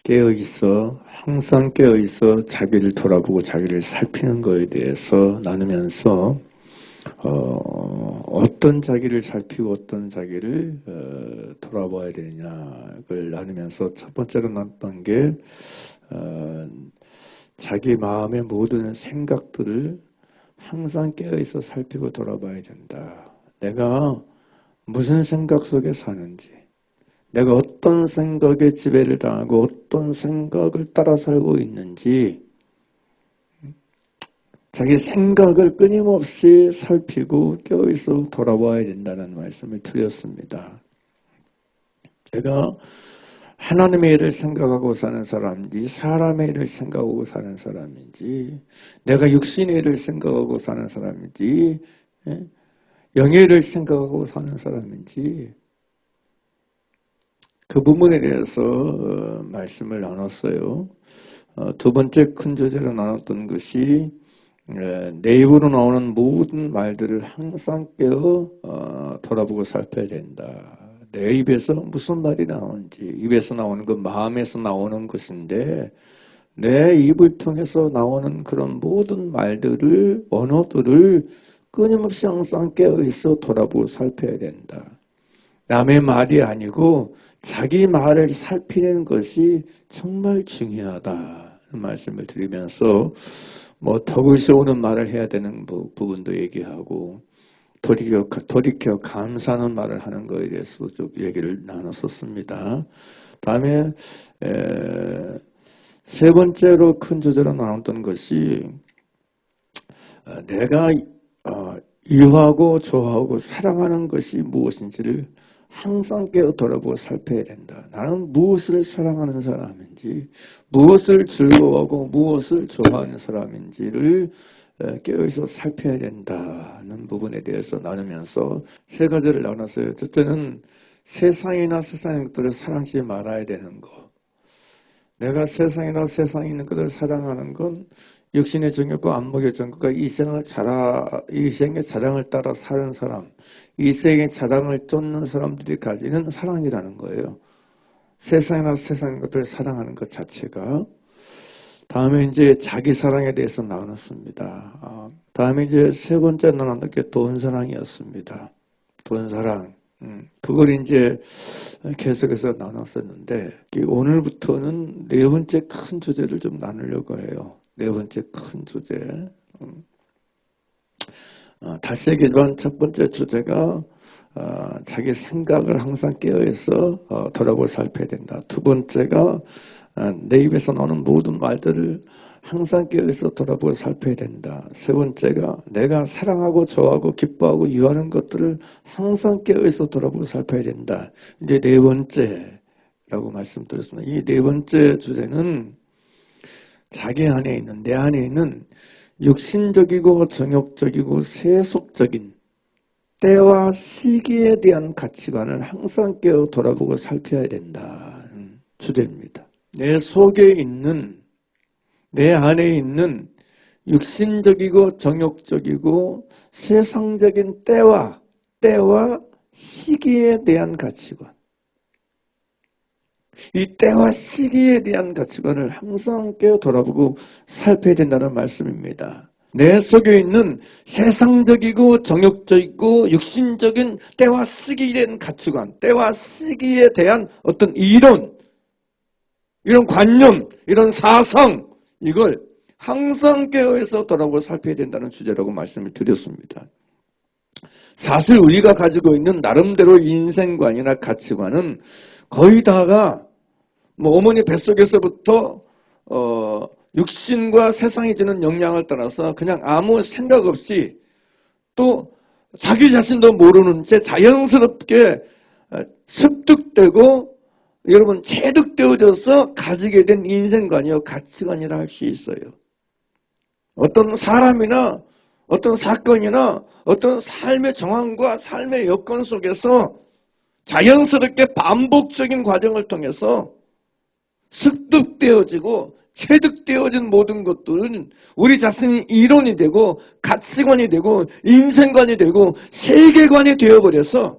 깨어있어, 항상 깨어있어 자기를 돌아보고 자기를 살피는 것에 대해서 나누면서 어떤 자기를 살피고 어떤 자기를 돌아봐야 되느냐를 나누면서 첫 번째로 나눴던 게 자기 마음의 모든 생각들을 항상 깨어있어 살피고 돌아봐야 된다. 내가 무슨 생각 속에 사는지, 내가 어떤 생각에 지배를 당하고 어떤 생각을 따라 살고 있는지 자기 생각을 끊임없이 살피고 깨어있어 돌아봐야 된다는 말씀을 드렸습니다. 제가 하나님의 일을 생각하고 사는 사람인지 사람의 일을 생각하고 사는 사람인지 내가 육신의 일을 생각하고 사는 사람인지 영의 일을 생각하고 사는 사람인지 그 부분에 대해서 말씀을 나눴어요. 두 번째 큰 주제로 나눴던 것이 내 입으로 나오는 모든 말들을 항상 깨어 돌아보고 살펴야 된다. 내 입에서 무슨 말이 나오는지, 입에서 나오는 건 마음에서 나오는 것인데 내 입을 통해서 나오는 그런 모든 말들을, 언어들을 끊임없이 항상 깨어있어 돌아보고 살펴야 된다. 남의 말이 아니고 자기 말을 살피는 것이 정말 중요하다. 말씀을 드리면서 덕을 세우는 말을 해야 되는 부분도 얘기하고 돌이켜 감사하는 말을 하는 것에 대해서 좀 얘기를 나눴었습니다. 다음에 세 번째로 큰 주제로 나눴던 것이 내가 이해하고 좋아하고 사랑하는 것이 무엇인지를 항상 깨어 돌아보고 살펴야 된다. 나는 무엇을 사랑하는 사람인지, 무엇을 즐거워하고 무엇을 좋아하는 사람인지를 깨어있어 살펴야 된다는 부분에 대해서 나누면서 세 가지를 나눴어요. 첫째는 세상이나 세상의 것들을 사랑하지 말아야 되는 것. 내가 세상이나 세상에 있는 것을 사랑하는 건 육신의 정욕과 안목의 정욕과 이생의 자랑을 따라 사는 사람, 이생의 자랑을 쫓는 사람들이 가지는 사랑이라는 거예요. 세상이나 세상의 것들을 사랑하는 것 자체가. 다음에 이제 자기 사랑에 대해서 나눴습니다. 다음에 이제 세 번째 나눴던 게 돈 사랑이었습니다. 돈 사랑. 그걸 이제 계속해서 나눴었는데 오늘부터는 네 번째 큰 주제를 좀 나누려고 해요. 네 번째 큰 주제. 다시 얘기하지만 첫 번째 주제가 자기 생각을 항상 깨어있어 돌아보고 살펴야 된다. 두 번째가 내 입에서 나오는 모든 말들을 항상 깨어있어 돌아보고 살펴야 된다. 세 번째가 내가 사랑하고 좋아하고 기뻐하고 유하는 것들을 항상 깨어있어 돌아보고 살펴야 된다. 이제 네 번째라고 말씀드렸습니다. 이 네 번째 주제는 자기 안에 있는, 내 안에 있는 육신적이고 정욕적이고 세속적인 때와 시기에 대한 가치관을 항상 깨어 돌아보고 살펴야 된다는 주제입니다. 내 속에 있는, 내 안에 있는 육신적이고 정욕적이고 세상적인 때와 시기에 대한 가치관. 이 때와 시기에 대한 가치관을 항상 깨어 돌아보고 살펴야 된다는 말씀입니다. 내 속에 있는 세상적이고 정욕적이고 육신적인 때와 시기에 대한 가치관, 때와 시기에 대한 어떤 이론, 이런 관념, 이런 사상, 이걸 항상 깨어서 돌아보고 살펴야 된다는 주제라고 말씀을 드렸습니다. 사실 우리가 가지고 있는 나름대로 인생관이나 가치관은 거의 다가 어머니 뱃속에서부터 육신과 세상이 주는 영향을 따라서 그냥 아무 생각 없이 또 자기 자신도 모르는 채 자연스럽게 습득되고 여러분 체득되어져서 가지게 된 인생관이요 가치관이라 할 수 있어요. 어떤 사람이나 어떤 사건이나 어떤 삶의 정황과 삶의 여건 속에서 자연스럽게 반복적인 과정을 통해서 습득되어지고 체득되어진 모든 것들은 우리 자신이 이론이 되고 가치관이 되고 인생관이 되고 세계관이 되어버려서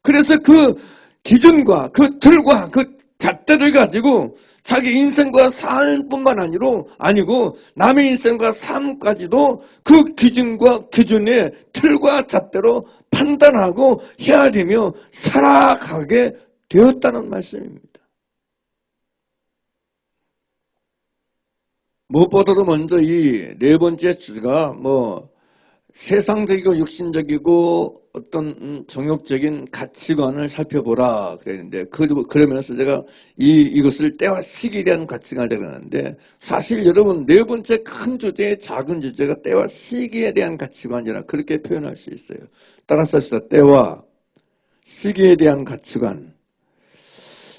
그래서 그 기준과 그 틀과 그 잣대를 가지고 자기 인생과 삶뿐만 아니고 남의 인생과 삶까지도 그 기준과 기준의 틀과 잣대로 판단하고 헤아리며 살아가게 되었다는 말씀입니다. 무엇보다도 먼저 이 네 번째 주가 세상적이고 육신적이고 어떤 정욕적인 가치관을 살펴보라 그랬는데 그러면서 제가 이것을 때와 시기에 대한 가치관을 그러는데 사실 여러분 네 번째 큰 주제의 작은 주제가 때와 시기에 대한 가치관이라 그렇게 표현할 수 있어요. 따라서 합시다. 때와 시기에 대한 가치관.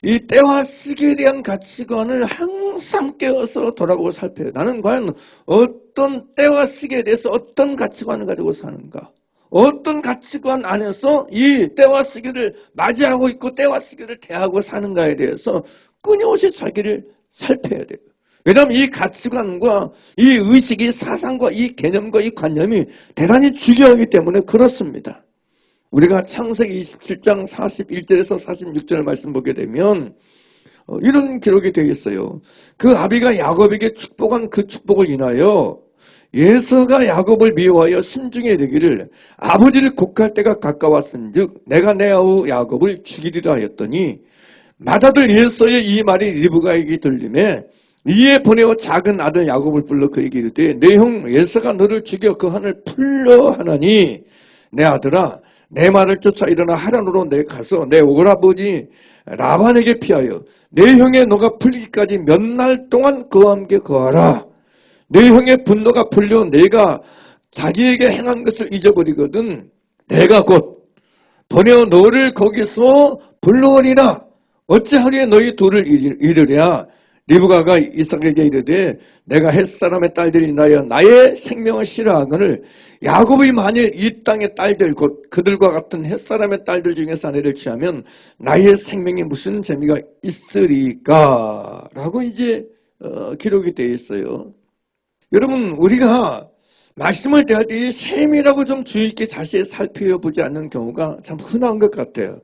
이 때와 시기에 대한 가치관을 항상 깨어서 돌아보고 살펴요. 나는 과연 어떤 때와 시기에 대해서 어떤 가치관을 가지고 사는가? 어떤 가치관 안에서 이 때와 시기를 맞이하고 있고 때와 시기를 대하고 사는가에 대해서 끊임없이 자기를 살펴야 돼요. 왜냐하면 이 가치관과 이 의식이 이 사상과 이 개념과 이 관념이 대단히 중요하기 때문에 그렇습니다. 우리가 창세기 27장 41절에서 46절 말씀 보게 되면 이런 기록이 되어 있어요. 그 아비가 야곱에게 축복한 그 축복을 인하여 에서가 야곱을 미워하여 심중에 이르기를 아버지를 곡할 때가 가까웠은즉 내가 내 아우 야곱을 죽이리라 하였더니 맏아들 에서의 이 말이 리브가에게 들리매 이에 보내어 작은 아들 야곱을 불러 그에게 이르되 내 형 에서가 너를 죽여 그 한을 풀려 하나니 내 아들아 내 말을 쫓아 일어나 하란으로 내 가서 내 오라버니 라반에게 피하여 내 형의 너가 풀리기까지 몇 날 동안 그와 함께 거하라. 내 형의 분노가 풀려 내가 자기에게 행한 것을 잊어버리거든 내가 곧 보내어 너를 거기서 불러오리라. 어찌하리에 너희 둘을 잃으랴. 리브가가 이삭에게 이르되 내가 햇사람의 딸들이 인하여 나의 생명을 싫어하거늘 야곱이 만일 이 땅의 딸들 곧 그들과 같은 햇사람의 딸들 중에서 아내를 취하면 나의 생명에 무슨 재미가 있으리까? 라고 이제 기록이 되어 있어요. 여러분 우리가 말씀을 대할 때 이 셈이라고 좀 주의 있게 자세히 살펴보지 않는 경우가 참 흔한 것 같아요.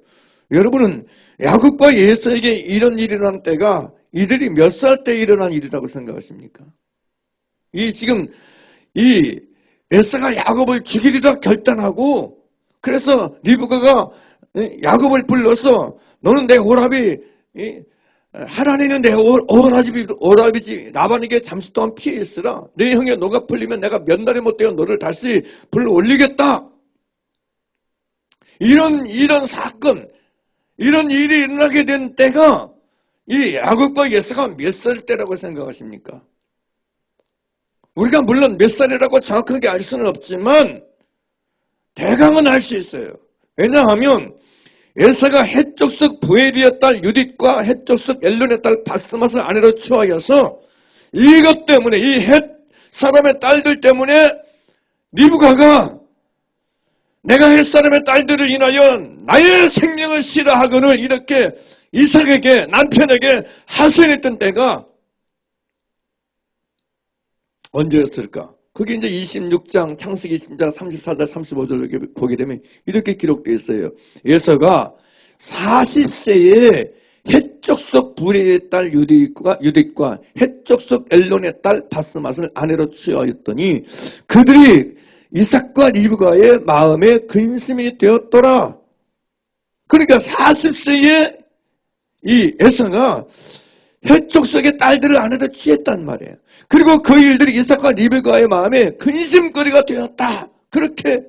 여러분은 야곱과 에서에게 이런 일이 일어난 때가 이들이 몇 살 때 일어난 일이라고 생각하십니까? 지금 에서가 야곱을 죽이리라 결단하고 그래서 리브가가 야곱을 불러서 너는 내 오라비 하란이는 내 오라비지 라반에게 잠시 동안 피해 있으라. 내 형의 너가 풀리면 내가 몇 날이 못되어 너를 다시 불러 올리겠다. 이런 사건 이런 일이 일어나게 된 때가 이 야곱과 에서가 몇 살 때라고 생각하십니까? 우리가 물론 몇 살이라고 정확하게 알 수는 없지만 대강은 알 수 있어요. 왜냐하면 에서가 헷족속 부엘리의 딸 유딧과 헷족속 엘론의 딸 바스맛을 아내로 취하여서 이것 때문에 이 헷 사람의 딸들 때문에 리브가가 내가 헷 사람의 딸들을 인하여 나의 생명을 싫어하거늘 이렇게 이삭에게 남편에게 하소연했던 때가 언제였을까? 그게 이제 26장 창세기 20장 34절 35절을 보게 되면 이렇게 기록되어 있어요. 에서가 40세에 헷족속 부레의 딸 유딧과 헷족속 엘론의 딸 바스맛을 아내로 취하였더니 그들이 이삭과 리브가의 마음에 근심이 되었더라. 그러니까 40세에 이 에서가 헷족속의 딸들을 아내로 취했단 말이에요. 그리고 그 일들이 이삭과 리브가의 마음에 근심거리가 되었다. 그렇게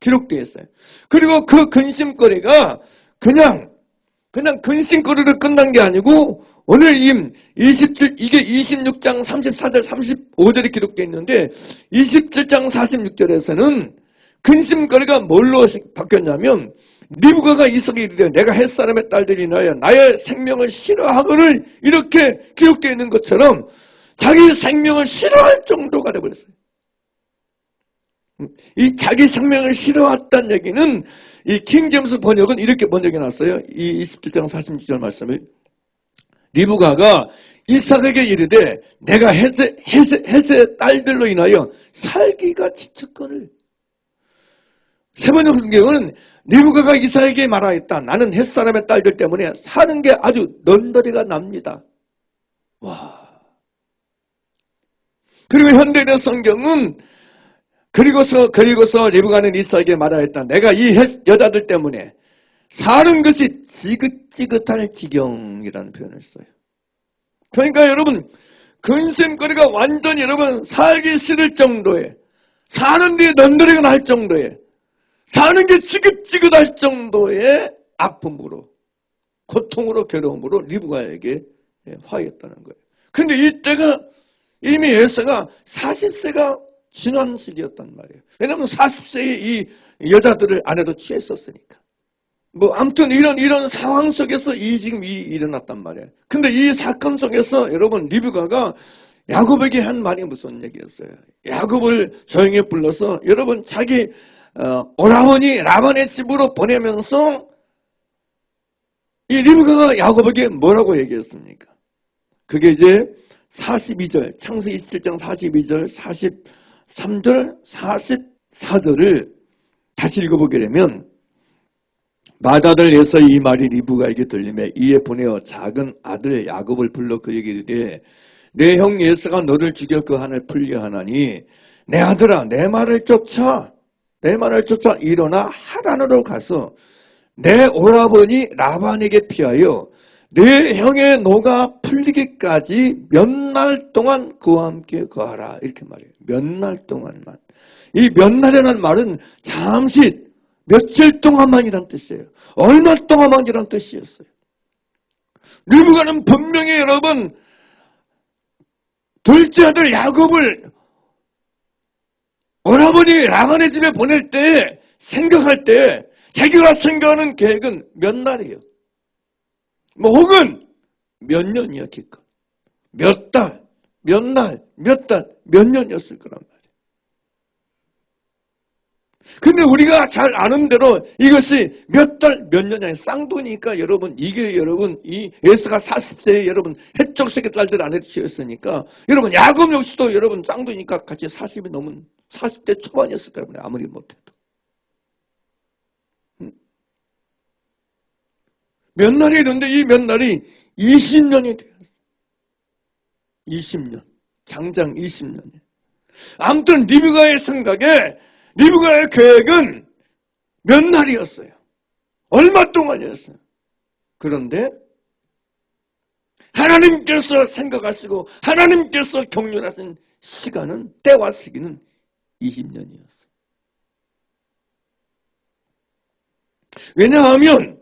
기록되어 있어요. 그리고 그 근심거리가 그냥 근심거리로 끝난 게 아니고 오늘 이게 26장 34절 35절이 기록되어 있는데 27장 46절에서는 근심거리가 뭘로 바뀌었냐면 리브가가 이삭에게 이르되 내가 햇사람의 딸들이 인하여 나의 생명을 싫어하거늘 이렇게 기록되어 있는 것처럼 자기 생명을 싫어할 정도가 되어버렸어요. 이 자기 생명을 싫어했다는 얘기는 이 킹제임스 번역은 이렇게 번역해 놨어요. 이 27장 46절 말씀을 리브가가 이삭에게 이르되 내가 헷의 딸들로 인하여 살기가 지쳤거늘. 세번역 성경은 리브가가 이삭에게 말하였다. 나는 햇사람의 딸들 때문에 사는 게 아주 넌더리가 납니다. 와. 그리고 현대의 성경은 그리고서 리브가는 이삭에게 말하였다. 내가 이 여자들 때문에 사는 것이 지긋지긋할 지경이라는 표현을 써요. 그러니까 여러분, 근심거리가 완전히 여러분 살기 싫을 정도에, 사는 데 넌더리가 날 정도에, 사는 게 지긋지긋할 정도의 아픔으로, 고통으로, 괴로움으로 리브가에게 화했다는 거예요. 근데 이때가 이미 에서가 40세가 지난 시기였단 말이에요. 왜냐하면 40세에 이 여자들을 아내도 취했었으니까. 뭐 아무튼 이런 상황 속에서 지금 일어났단 말이에요. 근데 이 사건 속에서 여러분 리브가가 야곱에게 한 말이 무슨 얘기였어요? 야곱을 조용히 불러서 여러분 자기 오라버니 라반의 집으로 보내면서 이 리브가가 야곱에게 뭐라고 얘기했습니까? 그게 이제 42절, 창세기 27장 42절, 43절, 44절을 다시 읽어보게 되면 맏아들 에서의 이 말이 리브가에게 들리매 이에 보내어 작은 아들 야곱을 불러 그에게 이르되 내 형 에서가 너를 죽여 그 한을 풀려 하나니 내 아들아 내 말을 쫓아 일어나 하란으로 가서 내 오라버니 라반에게 피하여 내 형의 노가 풀리기까지 몇 날 동안 그와 함께 거하라. 이렇게 말해요. 몇 날 동안만. 이 몇 날이라는 말은 잠시 며칠 동안만이란 뜻이에요. 얼마 동안만이란 뜻이었어요. 리브가는 분명히 여러분 둘째 아들 야곱을 오라버니 라반의 집에 보낼 때 생각할 때 자기가 생각하는 계획은 몇 날이에요. 뭐 혹은 몇 년이야 기껏. 몇 달, 몇 날, 몇 달, 몇 년이었을 거란 말이에요. 근데 우리가 잘 아는 대로 이것이 몇 달, 몇 년이 아니라 쌍둥이니까 여러분 이게 여러분 이 에서가 40세에 여러분 해적색의 딸들 안에 치였으니까 여러분 야곱 역시도 여러분 쌍둥이니까 같이 40이 넘은 40대 초반이었을 거예요. 아무리 못해도. 몇 날이 있는데 이 몇 날이 20년이 되었어요. 20년. 장장 20년이에요. 아무튼 리브가의 생각에 리브가의 계획은 몇 날이었어요. 얼마 동안이었어요. 그런데 하나님께서 생각하시고 하나님께서 경륜하신 시간은 때와 시기는 20년이었어요. 왜냐하면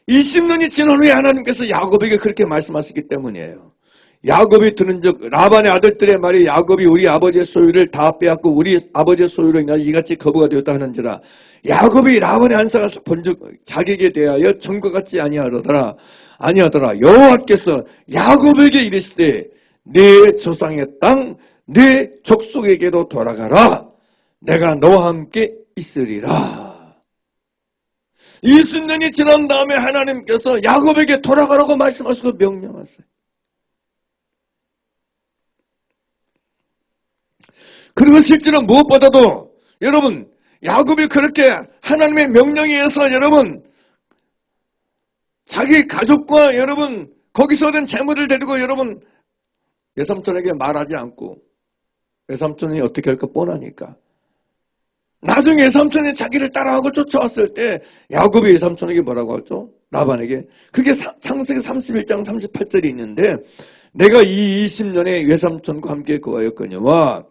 20년이 지난 후에 하나님께서 야곱에게 그렇게 말씀하시기 때문이에요. 야곱이 들은 적 라반의 아들들의 말이 야곱이 우리 아버지의 소유를 다 빼앗고 우리 아버지의 소유로 인하여 이같이 거부가 되었다 하는지라 야곱이 라반의 안사가 본즉 자기에게 대하여 전과 같지 아니하더라 여호와께서 야곱에게 이르시되 네 조상의 땅 네 족속에게로 돌아가라 내가 너와 함께 있으리라. 20년이 지난 다음에 하나님께서 야곱에게 돌아가라고 말씀하시고 명령하세요. 그리고 실제로 무엇보다도 여러분 야곱이 그렇게 하나님의 명령에 의해서 여러분 자기 가족과 여러분 거기서 얻은 재물을 데리고 여러분 외삼촌에게 말하지 않고 외삼촌이 어떻게 할까 뻔하니까 나중에 외삼촌이 자기를 따라하고 쫓아왔을 때 야곱이 외삼촌에게 뭐라고 하죠? 라반에게 그게 창세기 31장 38절이 있는데 내가 이 20년에 외삼촌과 함께 거하였거니와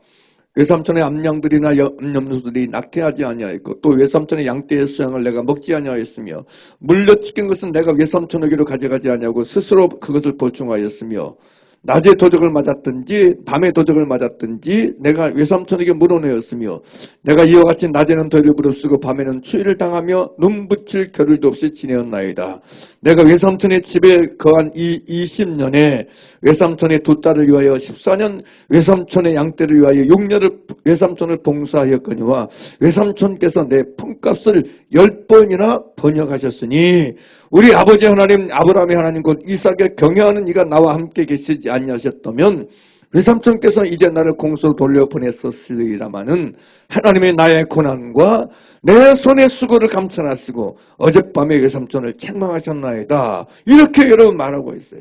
외삼촌의 암양들이나 암염소들이 낙태하지 아니하였고 또 외삼촌의 양떼의 수양을 내가 먹지 아니하였으며 물려치킨 것은 내가 외삼촌에게로 가져가지 아니하고 스스로 그것을 보충하였으며 낮에 도적을 맞았든지 밤에 도적을 맞았든지 내가 외삼촌에게 물어내었으며 내가 이와 같이 낮에는 더위를 무릅쓰고 밤에는 추위를 당하며 눈 붙일 겨를도 없이 지내었나이다. 내가 외삼촌의 집에 거한 이 20년에 외삼촌의 두 딸을 위하여 14년 외삼촌의 양떼를 위하여 6년을 외삼촌을 봉사하였거니와 외삼촌께서 내 품값을 10번이나 번역하셨으니 우리 아버지 하나님 아브라함의 하나님 곧 이삭을 경외하는 이가 나와 함께 계시지 아니하셨다면 외삼촌께서 이제 나를 공소로 돌려보냈었으리라마는 하나님의 나의 고난과 내 손의 수고를 감천하시고 어젯밤에 외삼촌을 책망하셨나이다. 이렇게 여러분 말하고 있어요.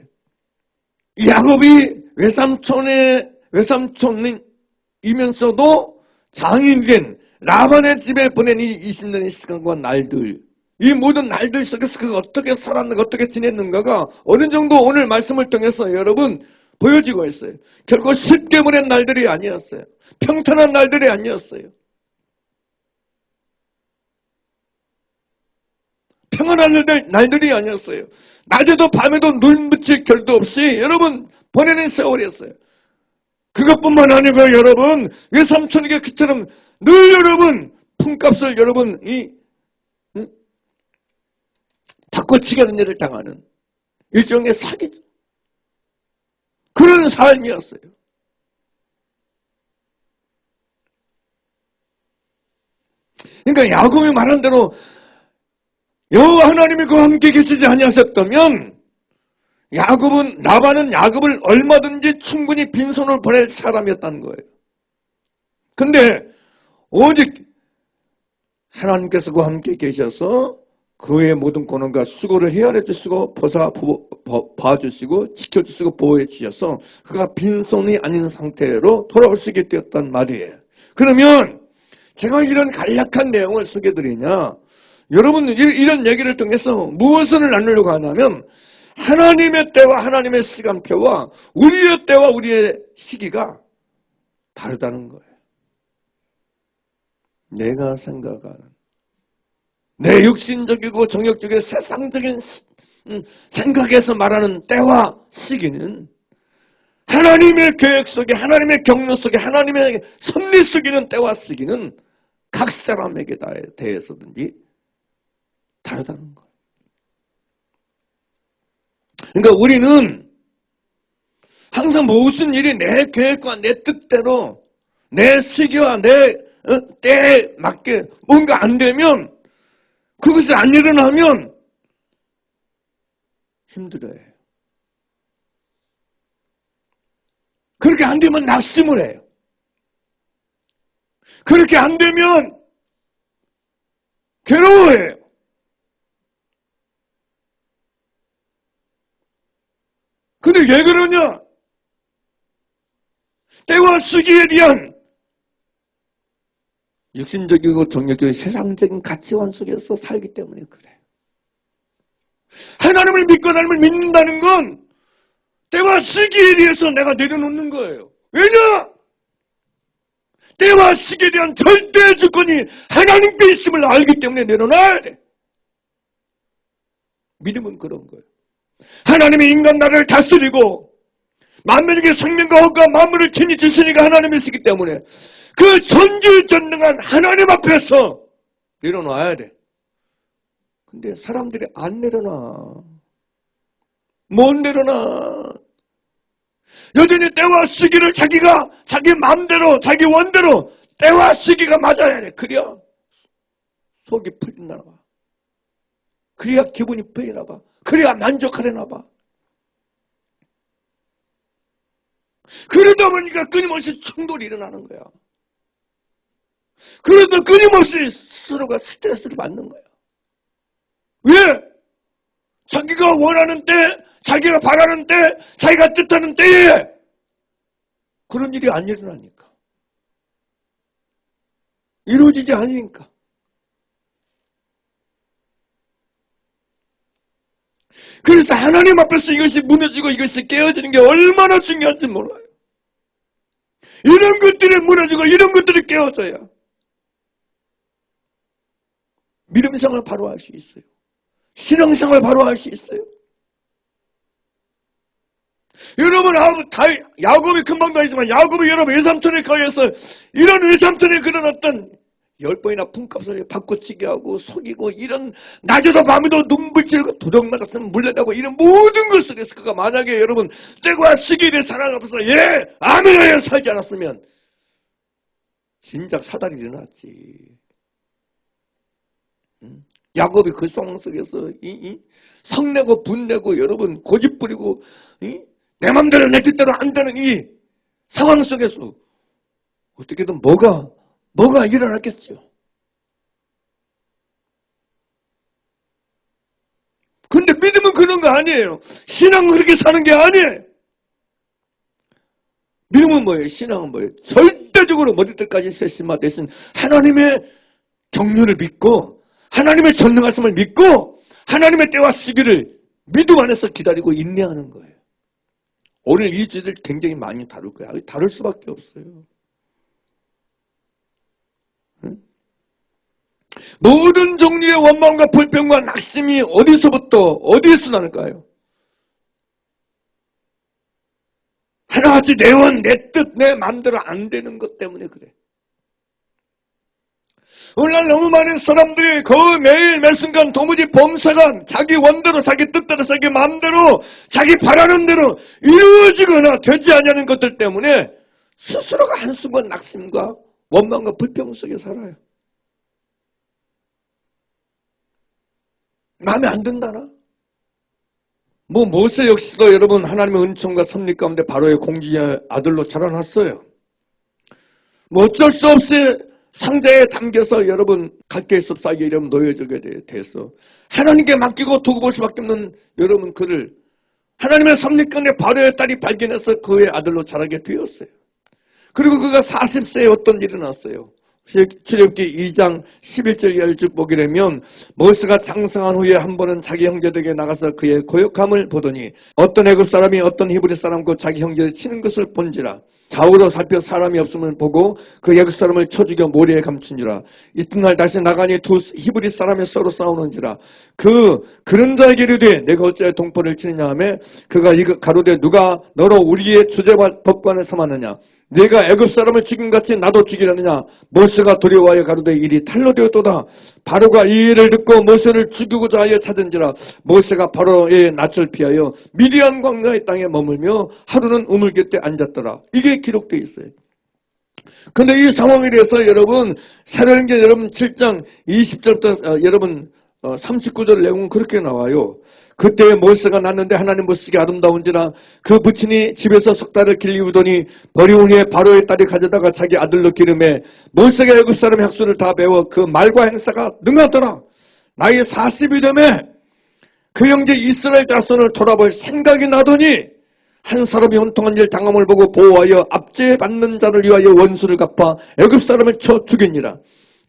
야곱이 외삼촌이면서도 장인된 라반의 집에 보낸 이 20년의 시간과 날들, 이 모든 날들 속에서 그가 어떻게 살았는가, 어떻게 지냈는가가 어느 정도 오늘 말씀을 통해서 여러분 보여지고 있어요. 결코 쉽게 보낸 날들이 아니었어요. 평탄한 날들이 아니었어요. 평안한 날들이 아니었어요. 낮에도 밤에도 눈 붙일 겨를도 없이 여러분 보내는 세월이었어요. 그것뿐만 아니고 여러분 외삼촌에게 그처럼 늘 여러분 품값을 여러분 바꿔치기 하는 일을 당하는 일종의 사기죠. 그런 삶이었어요. 그러니까 야곱이 말한 대로 여호와 하나님이 그와 함께 계시지 아니하셨다면 라반은 야곱을 얼마든지 충분히 빈손을 보낼 사람이었다는 거예요. 근데 오직 하나님께서 그와 함께 계셔서 그의 모든 고난과 수고를 헤아려 주시고 봐주시고 지켜주시고 보호해 주셔서 그가 빈손이 아닌 상태로 돌아올 수 있게 되었단 말이에요. 그러면 제가 이런 간략한 내용을 소개드리냐, 여러분 이런 얘기를 통해서 무엇을 나누려고 하냐면 하나님의 때와 하나님의 시간표와 우리의 때와 우리의 시기가 다르다는 거예요. 내가 생각하는 내 육신적이고 정욕적인 세상적인 생각에서 말하는 때와 시기는 하나님의 계획 속에, 하나님의 경륜 속에, 하나님의 섭리 속에는 때와 시기는 각 사람에게 대해서든지 다르다는 거예요. 그러니까 우리는 항상 무슨 일이 내 계획과 내 뜻대로 내 시기와 내 때에 맞게 뭔가 안 되면, 그것이 안 일어나면 힘들어요. 그렇게 안 되면 낙심을 해요. 그렇게 안 되면 괴로워해요. 근데 왜 그러냐? 때와 시기에 대한 육신적이고 정력적인 세상적인 가치관 속에서 살기 때문에 그래. 하나님을 믿고 하나님을 믿는다는 건 때와 시기에 대해서 내가 내려놓는 거예요. 왜냐? 때와 시기에 대한 절대 주권이 하나님께 있음을 알기 때문에 내려놔야 돼. 믿음은 그런 거예요. 하나님이 인간 나라를 다스리고 만민에게 생명과 호흡과 만물을 친히 주시니까 하나님이시기 때문에 그 전지전능한 하나님 앞에서 내려놔야 돼. 근데 사람들이 안 내려놔. 못 내려놔. 여전히 때와 시기를 자기 마음대로 자기 원대로 때와 시기가 맞아야 돼. 그래야 속이 풀리나 봐. 그래야 기분이 풀리나 봐. 그래야 만족하려나 봐. 그러다 보니까 끊임없이 충돌이 일어나는 거야. 그래도 끊임없이 스스로가 스트레스를 받는 거야. 왜? 자기가 원하는 때, 자기가 바라는 때, 자기가 뜻하는 때에 그런 일이 안 일어나니까. 이루어지지 않으니까. 그래서 하나님 앞에서 이것이 무너지고 이것이 깨어지는 게 얼마나 중요한지 몰라요. 이런 것들이 무너지고 이런 것들이 깨어져야 믿음생활 바로 할 수 있어요. 신앙생활 바로 할 수 있어요. 여러분, 야곱이 금방도 하지만 야곱이 여러분 외삼촌에 거해서 이런 외삼촌의 그런 어떤 10번이나 품값을 바꿔치기 하고 속이고 이런 낮에도 밤에도 눈불질고 도둑 나갔으면 물려다고 이런 모든 것 속에서 그가 만약에 여러분 때와 시기를 사랑 앞에서 아멘하여 살지 않았으면 진작 사단이 일어났지. 야곱이 그 상황 속에서 성내고 분내고 여러분 고집 부리고 내 맘대로 내 뜻대로 한다는 이 상황 속에서 어떻게든 뭐가 일어났겠죠. 근데 믿음은 그런 거 아니에요. 신앙은 그렇게 사는 게 아니에요. 믿음은 뭐예요? 신앙은 뭐예요? 절대적으로 머리끝까지 세심마 대신 하나님의 경륜을 믿고 하나님의 전능하심을 믿고 하나님의 때와 시기를 믿음 안에서 기다리고 인내하는 거예요. 오늘 이 주제를 굉장히 많이 다룰 거예요. 다룰 수밖에 없어요. 응? 모든 종류의 원망과 불평과 낙심이 어디에서 나는가요? 하나같이 내 원, 내 뜻, 내 마음대로 안 되는 것 때문에 그래. 오늘날 너무 많은 사람들이 매일 매순간 도무지 범사가 자기 원대로, 자기 뜻대로, 자기 마음대로, 자기 바라는 대로 이루어지거나 되지 않냐는 것들 때문에 스스로가 한순간 낙심과 원망과 불평 속에 살아요. 마음에 안 든다나? 모세 역시도 여러분 하나님의 은총과 섭리 가운데 바로의 공주의 아들로 자라났어요. 어쩔 수 없이 상자에 담겨서 여러분 갈대의 숲 사이에 이러면 놓여지게 돼서 하나님께 맡기고 두고 볼 수밖에 없는 여러분 그를 하나님의 섭리 가운데 바로의 딸이 발견해서 그의 아들로 자라게 되었어요. 그리고 그가 40세에 어떤 일이 났어요. 출애굽기 2장 11절 이하를 쭉 보게 되면 모세가 장성한 후에 한 번은 자기 형제들에게 나가서 그의 고역함을 보더니 어떤 애굽 사람이 어떤 히브리 사람과 자기 형제를 치는 것을 본지라. 좌우로 살펴 사람이 없음을 보고 그 애굽 사람을 쳐 죽여 모래에 감춘지라. 이튿날 다시 나가니 두 히브리 사람이 서로 싸우는지라. 그런 자에게 이르되 내가 어찌하여 동포를 치느냐 하며 그가 가로되 누가 너로 우리의 주제와 법관을 삼았느냐. 내가 애굽 사람을 죽임같이 나도 죽이려느냐. 모세가 두려워하여 가로되 일이 탈로 되었도다. 바로가 이 일을 듣고 모세를 죽이고자 하여 찾은지라. 모세가 바로의 낯을 피하여 미디안 광야의 땅에 머물며 하루는 우물 곁에 앉았더라. 이게 기록되어 있어요. 근데 이 상황에 대해서 여러분 사도행전 여러분 7장 20절부터 여러분 39절 내용은 그렇게 나와요. 그때 모세가 났는데 하나님 보시기에 아름다운지라 그 부친이 집에서 석 달을 길리우더니 버리운 후에 바로의 딸이 가져다가 자기 아들로 기름해 모세가 애굽 사람의 학수를 다 배워 그 말과 행사가 능하더라. 나이 40이 되매 그 형제 이스라엘 자손을 돌아볼 생각이 나더니 한 사람이 혼통한 일 당함을 보고 보호하여 압제받는 자를 위하여 원수를 갚아 애굽 사람을 쳐 죽였니라.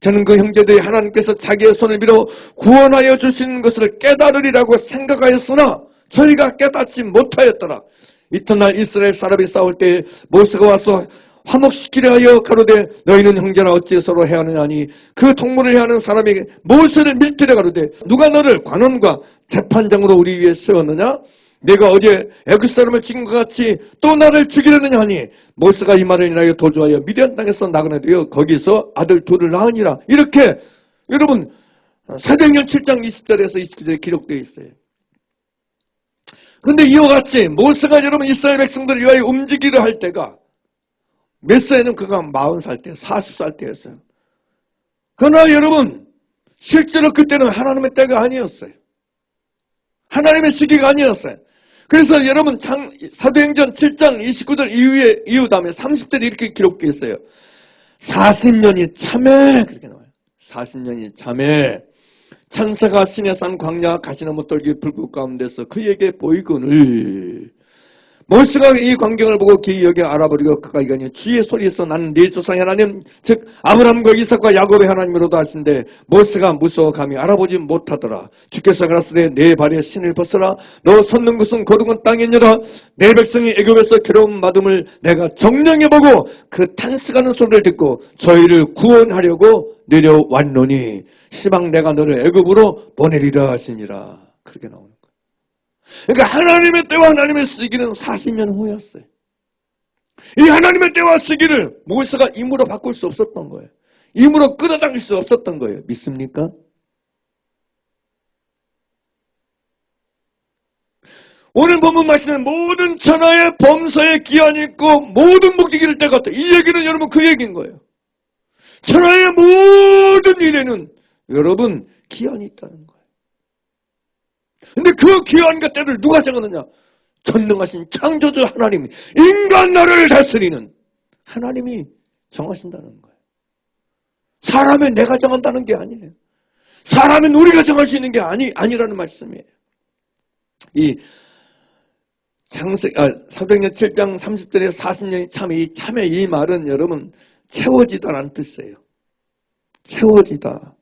저는 그 형제들이 하나님께서 자기의 손을 빌어 구원하여 주시는 것을 깨달으리라고 생각하였으나 저희가 깨닫지 못하였더라. 이튿날 이스라엘 사람이 싸울 때 모세가 와서 화목시키려 하여 가로되 너희는 형제라 어찌 서로 해하느냐 하니 그 동문을 해하는 사람에게 모세를 밀치려 가로되 누가 너를 관원과 재판장으로 우리 위에 세웠느냐? 내가 어제 애굽 사람을 죽인 것 같이 또 나를 죽이려느냐 하니 모세가 이 말을 인하여 도주하여 미디안 땅에서 나그네 되어 거기서 아들 둘을 낳으니라. 이렇게 여러분 사도행전 7장 20절에서 29절에 기록되어 있어요. 그런데 이와 같이 모세가 여러분 이스라엘 백성들을 위하여 움직이려 할 때가 몇 살에는 그가 40살 때 40살 때였어요. 그러나 여러분 실제로 그때는 하나님의 때가 아니었어요. 하나님의 시기가 아니었어요. 그래서 여러분 사도행전 7장 29절 이후 다음에 30절에 이렇게 기록되어 있어요. 40년이 참에 그렇게 나와요. 40년이 참에 천사가 시내산 광야 가시나무 떨기 불꽃 가운데서 그에게 보이거늘 모세가 이 광경을 보고 기이 여겨 알아버리고 그가 이거니 주의 소리에서 나는 네 조상의 하나님 즉 아브라함과 이삭과 야곱의 하나님으로도 하신데 모세가 무서워 감히 알아보지 못하더라. 주께서 가라사대 내 발에 신을 벗어라. 너 섰는 곳은 거룩한 땅이니라. 내 백성이 애굽에서 괴로움 받음을 내가 정령해 보고 그 탄식하는 소리를 듣고 저희를 구원하려고 내려왔노니 시방 내가 너를 애굽으로 보내리라 하시니라. 그렇게 나오는 거예요. 그러니까 하나님의 때와 하나님의 시기는 40년 후였어요. 이 하나님의 때와 시기를 모세가 임으로 바꿀 수 없었던 거예요. 임으로 끌어당길 수 없었던 거예요. 믿습니까? 오늘 본문 말씀은 모든 천하의 범사에 기한이 있고 모든 목적이 이를 때가 같다. 이 얘기는 여러분 그 얘기인 거예요. 천하의 모든 일에는 여러분 기한이 있다는 거예요. 근데 그 기한과 때를 누가 정하느냐? 전능하신 창조주 하나님이 인간 나라를 다스리는 하나님이 정하신다는 거예요. 사람의 내가 정한다는 게 아니에요. 사람은 우리가 정할 수 있는 게 아니라는 말씀이에요. 이 사도행전 7장 30절에 40년이 참회 이 말은 여러분 채워지다라는 뜻이에요. 채워지다.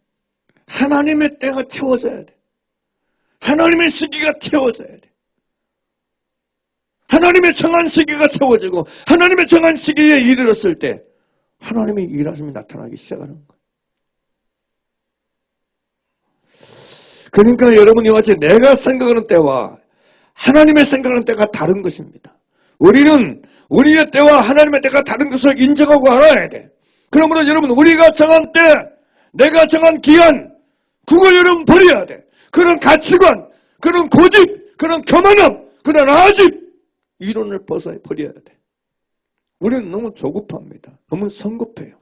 하나님의 때가 채워져야 돼. 하나님의 시기가 채워져야 돼. 하나님의 정한 시기가 채워지고 하나님의 정한 시기에 이르렀을 때 하나님의 일하심이 나타나기 시작하는 거예요. 그러니까 여러분이 같이 내가 생각하는 때와 하나님의 생각하는 때가 다른 것입니다. 우리는 우리의 때와 하나님의 때가 다른 것을 인정하고 알아야 돼. 그러므로 여러분 우리가 정한 때, 내가 정한 기한, 그걸 여러분 버려야 돼. 그런 가치관, 그런 고집, 그런 교만함, 그런 아집 이론을 버려야 돼. 우리는 너무 조급합니다. 너무 성급해요.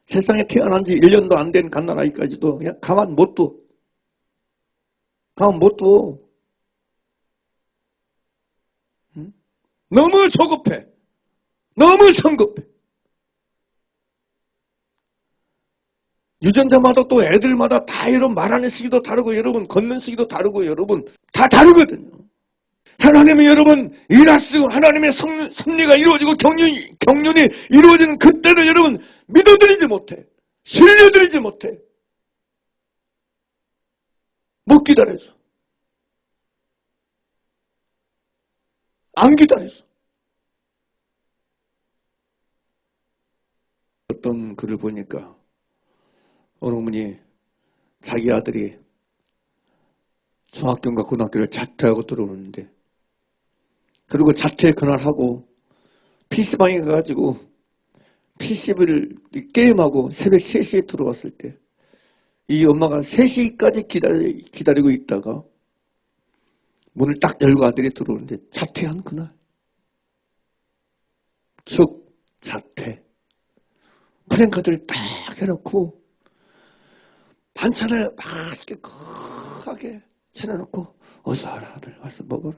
세상에 태어난 지 1년도 안 된 갓난아이까지도 그냥 가만 못 둬. 가만 못 둬. 너무 조급해. 너무 성급해. 유전자마다 또 애들마다 다 이런 말하는 시기도 다르고 여러분 걷는 시기도 다르고 여러분 다 다르거든요. 하나님이 여러분 일하시고 하나님의 섭리가 이루어지고 경륜이 이루어지는 그때를 여러분 믿어드리지 못해. 신뢰드리지 못해. 못 기다려서. 안 기다려서. 어떤 글을 보니까 어느 분이 자기 아들이 중학교인가 고등학교를 자퇴하고 들어오는데 그리고 자퇴 그날하고 PC방에 가가지고 PC를 게임하고 새벽 3시에 들어왔을 때 이 엄마가 3시까지 기다리고 있다가 문을 딱 열고 아들이 들어오는데 자퇴한 그날 즉 자퇴 프랭카드를 딱 해놓고 반찬을 맛있게 거하게 차려놓고 어서 와라 아들 와서 먹어라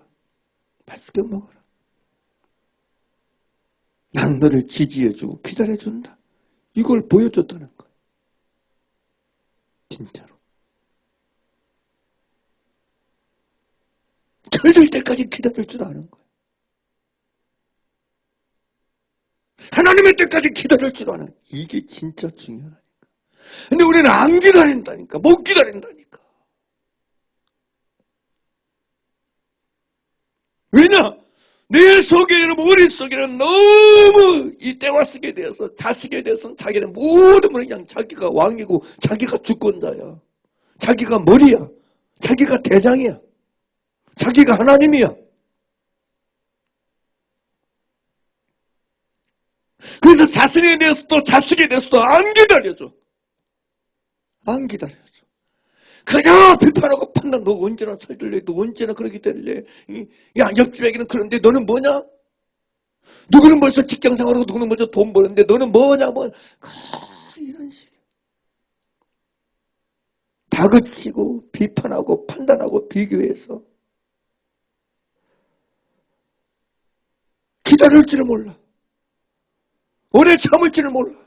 맛있게 먹어라 난 너를 지지해주고 기다려준다 이걸 보여줬다는 거야 진짜로 철들 때까지 기다릴 줄 아는 거야 하나님의 때까지 기다릴 줄 아는 이게 진짜 중요하다니까 근데 우리는 안 기다린다니까 못 기다린다니까 왜냐? 내 속에 여러분 머릿속에는 너무 이 때와 시기에 대해서 자식에 대해서는 자기는 모든 걸 그냥 자기가 왕이고 자기가 주권자야 자기가 머리야 자기가 대장이야 자기가 하나님이야 그래서 자신에 대해서도 자식에 대해서도 안 기다려줘 안 기다려줘 그냥 비판하고 판단 너 언제나 철들래 너 언제나 그러기 때문에 야 옆집에게는 그런데 너는 뭐냐 누구는 벌써 직장생활하고 누구는 먼저 돈 버는데 너는 뭐냐 이런 식이야 다그치고 비판하고 판단하고 비교해서 기다릴 줄을 몰라 오래 참을 줄을 몰라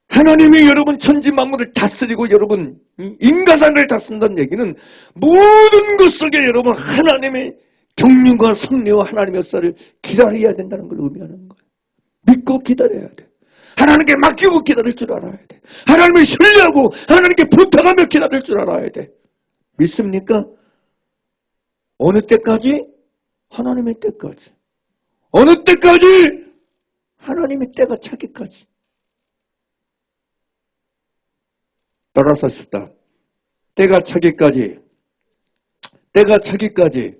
하나님이 여러분 천지 만물을 다스리고 여러분 인간사를 다스린다는 얘기는 모든 것 속에 여러분 하나님의 경륜과 섭리와 하나님의 역사를 기다려야 된다는 걸 의미하는 거예요. 믿고 기다려야 돼. 하나님께 맡기고 기다릴 줄 알아야 돼. 하나님을 신뢰하고 하나님께 부탁하며 기다릴 줄 알아야 돼. 믿습니까? 어느 때까지? 하나님의 때까지. 어느 때까지? 하나님의 때가 차기까지. 따라서 싶다. 때가 차기까지. 때가 차기까지.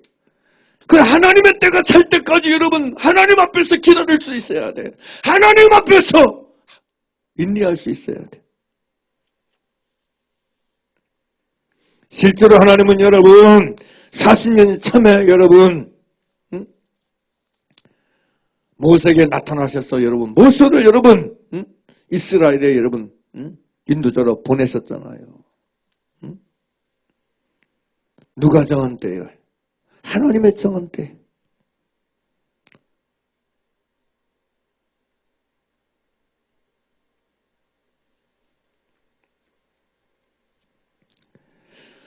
그 하나님의 때가 찰 때까지 여러분 하나님 앞에서 기다릴 수 있어야 돼. 하나님 앞에서 인내할 수 있어야 돼. 실제로 하나님은 여러분 40년 참에 여러분 모세에게 나타나셔서 여러분 모세를 여러분 이스라엘에 여러분 인도자로 보내셨잖아요. 누가 정한 때예요? 하나님의 정한 때.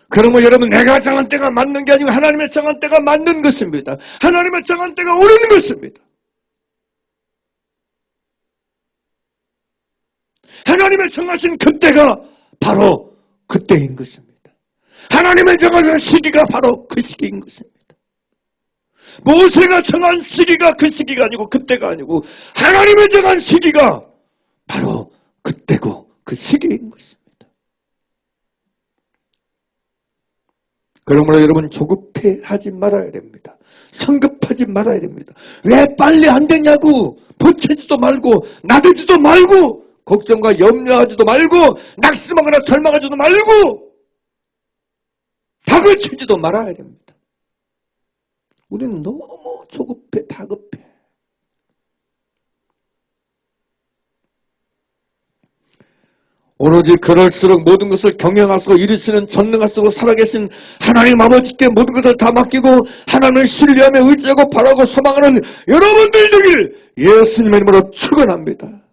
그러면 여러분 내가 정한 때가 맞는 게 아니고 하나님의 정한 때가 맞는 것입니다. 하나님의 정한 때가 옳은 것입니다. 하나님의 정하신 그때가 바로 그때인 것입니다. 하나님의 정하신 시기가 바로 그 시기인 것입니다. 모세가 정한 시기가 그 시기가 아니고 그때가 아니고 하나님의 정한 시기가 바로 그때고 그 시기인 것입니다. 그러므로 여러분 조급해하지 말아야 됩니다. 성급하지 말아야 됩니다. 왜 빨리 안 되냐고 버티지도 말고 나대지도 말고 걱정과 염려하지도 말고 낙심하거나 절망하지도 말고 다그치지도 말아야 됩니다. 우리는 너무 조급해, 다급해. 오로지 그럴수록 모든 것을 경영하시고 이루시는 전능하시고 살아계신 하나님 아버지께 모든 것을 다 맡기고 하나님을 신뢰하며 의지하고 바라고 소망하는 여러분들 되길 예수님의 이름으로 축원합니다.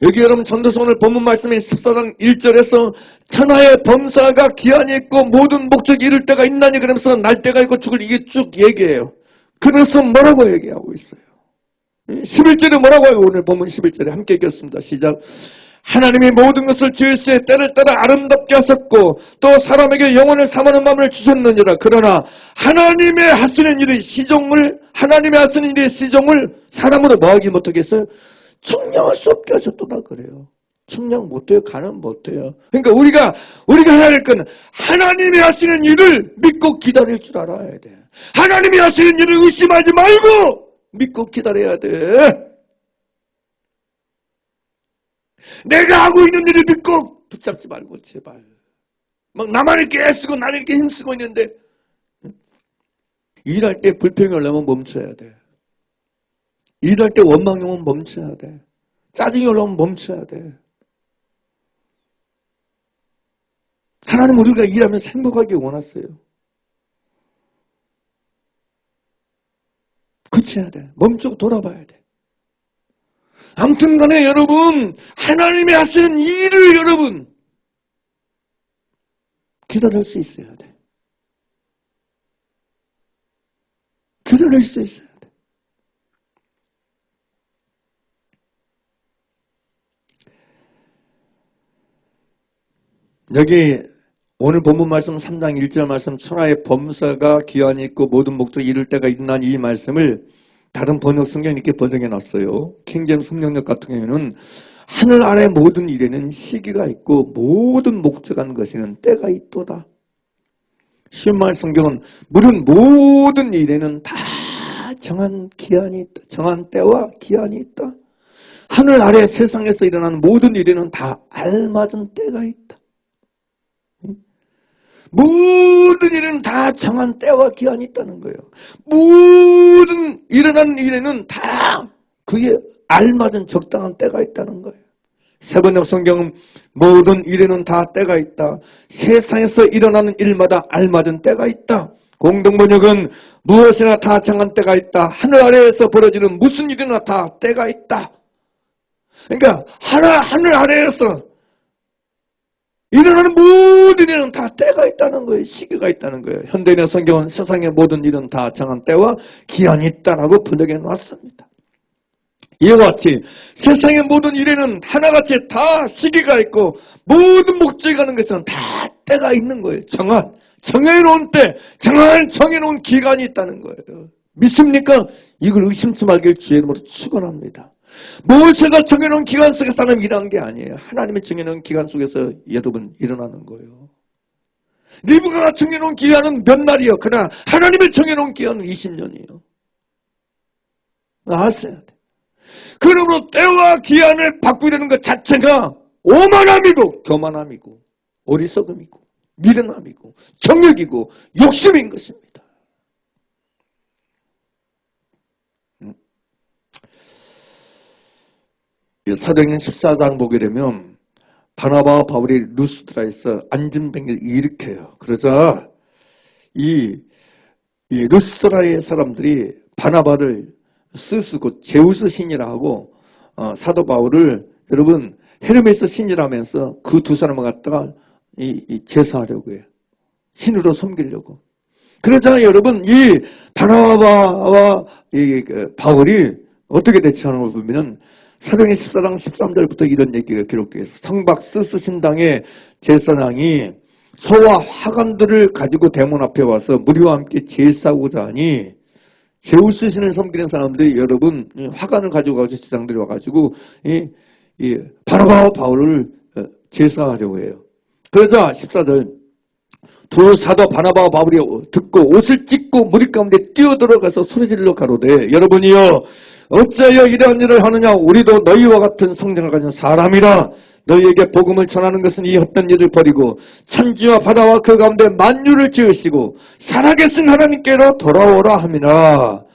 여기 여러분 전도서 오늘 본문 말씀인 14장 1절에서 천하의 범사가 기한이 있고 모든 목적이 이룰 때가 있나니 그러면서 날 때가 있고 죽을 이게 쭉 얘기해요. 그래서 뭐라고 얘기하고 있어요? 11절에 뭐라고 해요? 오늘 본문 11절에 함께 읽겠습니다. 시작. 하나님이 모든 것을 지으시에 때를 따라 아름답게 하셨고 또 사람에게 영혼을 삼하는 마음을 주셨느니라. 그러나 하나님의 하시는 일의 시종을 사람으로 뭐하기 못하겠어요? 측량할 수 없게 하셨더라 그래요. 측량 못해요. 가늠 못해요. 그러니까 우리가 해야 할 건 하나님이 하시는 일을 믿고 기다릴 줄 알아야 돼. 하나님이 하시는 일을 의심하지 말고 믿고 기다려야 돼. 내가 하고 있는 일을 믿고 붙잡지 말고 제발. 막 나만 이렇게 애쓰고 나는 이렇게 힘쓰고 있는데 일할 때 불평이 올라오면 멈춰야 돼. 일할 때 원망이 오면 멈춰야 돼. 짜증이 올라오면 멈춰야 돼. 하나님 우리가 일하면서 행복하게 원하세요. 그쳐야 돼. 멈추고 돌아봐야 돼. 아무튼 간에 여러분 하나님이 하시는 일을 여러분 기다릴 수 있어야 돼. 기다릴 수 있어야 돼. 여기 오늘 본문 말씀 3장 1절 말씀 천하의 범사가 기한이 있고 모든 목적이 이룰 때가 있나니 이 말씀을 다른 번역 성경이 이렇게 번역해 놨어요. 킹제임스 성경역 같은 경우에는 하늘 아래 모든 일에는 시기가 있고 모든 목적한 것에는 때가 있도다. 신말 성경은 물은 모든 일에는 다 정한 기한이 있다. 정한 때와 기한이 있다. 하늘 아래 세상에서 일어나는 모든 일에는 다 알맞은 때가 있다. 모든 일에는 다 정한 때와 기한이 있다는 거예요. 모든 일어나는 일에는 다 그게 알맞은 적당한 때가 있다는 거예요. 세번역 성경은 모든 일에는 다 때가 있다. 세상에서 일어나는 일마다 알맞은 때가 있다. 공동번역은 무엇이나 다 정한 때가 있다. 하늘 아래에서 벌어지는 무슨 일이나 다 때가 있다. 그러니까 하늘 아래에서 일어나는 모든 일은 다 때가 있다는 거예요. 시기가 있다는 거예요. 현대인의 성경은 세상의 모든 일은 다 정한 때와 기한이 있다라고 번역해 놨습니다. 이와 같이 세상의 모든 일에는 하나같이 다 시기가 있고 모든 목적이 가는 것은 다 때가 있는 거예요. 정해놓은 때, 정해놓은 기간이 있다는 거예요. 믿습니까? 이걸 의심치 말길 주의 이름으로 축원합니다. 모세가 정해놓은 기간 속에 사람이 일하는 게 아니에요. 하나님이 정해놓은 기간 속에서 여러분 일어나는 거예요. 리브가가 정해놓은 기간은 몇 날이요? 그러나 하나님이 정해놓은 기간은 20년이에요. 아세요? 그러므로 때와 기한을 바꾸려는 것 자체가 오만함이고 교만함이고 어리석음이고 미련함이고 정욕이고 욕심인 것입니다. 사도행전 14장 보게 되면 바나바와 바울이 루스드라에서 안전병을 일으켜요. 그러자 이 루스드라의 사람들이 바나바를 스스 곧 제우스 신이라 하고 사도 바울을 여러분 헤르메스 신이라면서 그 두 사람을 갖다가 이 제사하려고 해요. 신으로 섬기려고. 그러자 여러분, 이 바나바와 바울이 어떻게 대처하는 걸 보면은 사도행전 14장 13절부터 이런 얘기가 기록되어 있어요. 성박스스 신당의 제사장이 소와 화관들을 가지고 대문 앞에 와서 무리와 함께 제사하고자 하니, 제우스 신을 섬기는 사람들이 여러분 화관을 가지고 가서 제사장들이 와가지고 이 바나바와 바울을 제사하려고 해요. 그러자 14절, 두 사도 바나바와 바울이 듣고 옷을 찢고 무리 가운데 뛰어들어가서 소리질러 가로되, 여러분이여 어찌하여 이러한 일을 하느냐? 우리도 너희와 같은 성령을 가진 사람이라. 너희에게 복음을 전하는 것은 이 헛된 일을 버리고 천지와 바다와 그 가운데 만유를 지으시고 살아계신 하나님께로 돌아오라 함이라.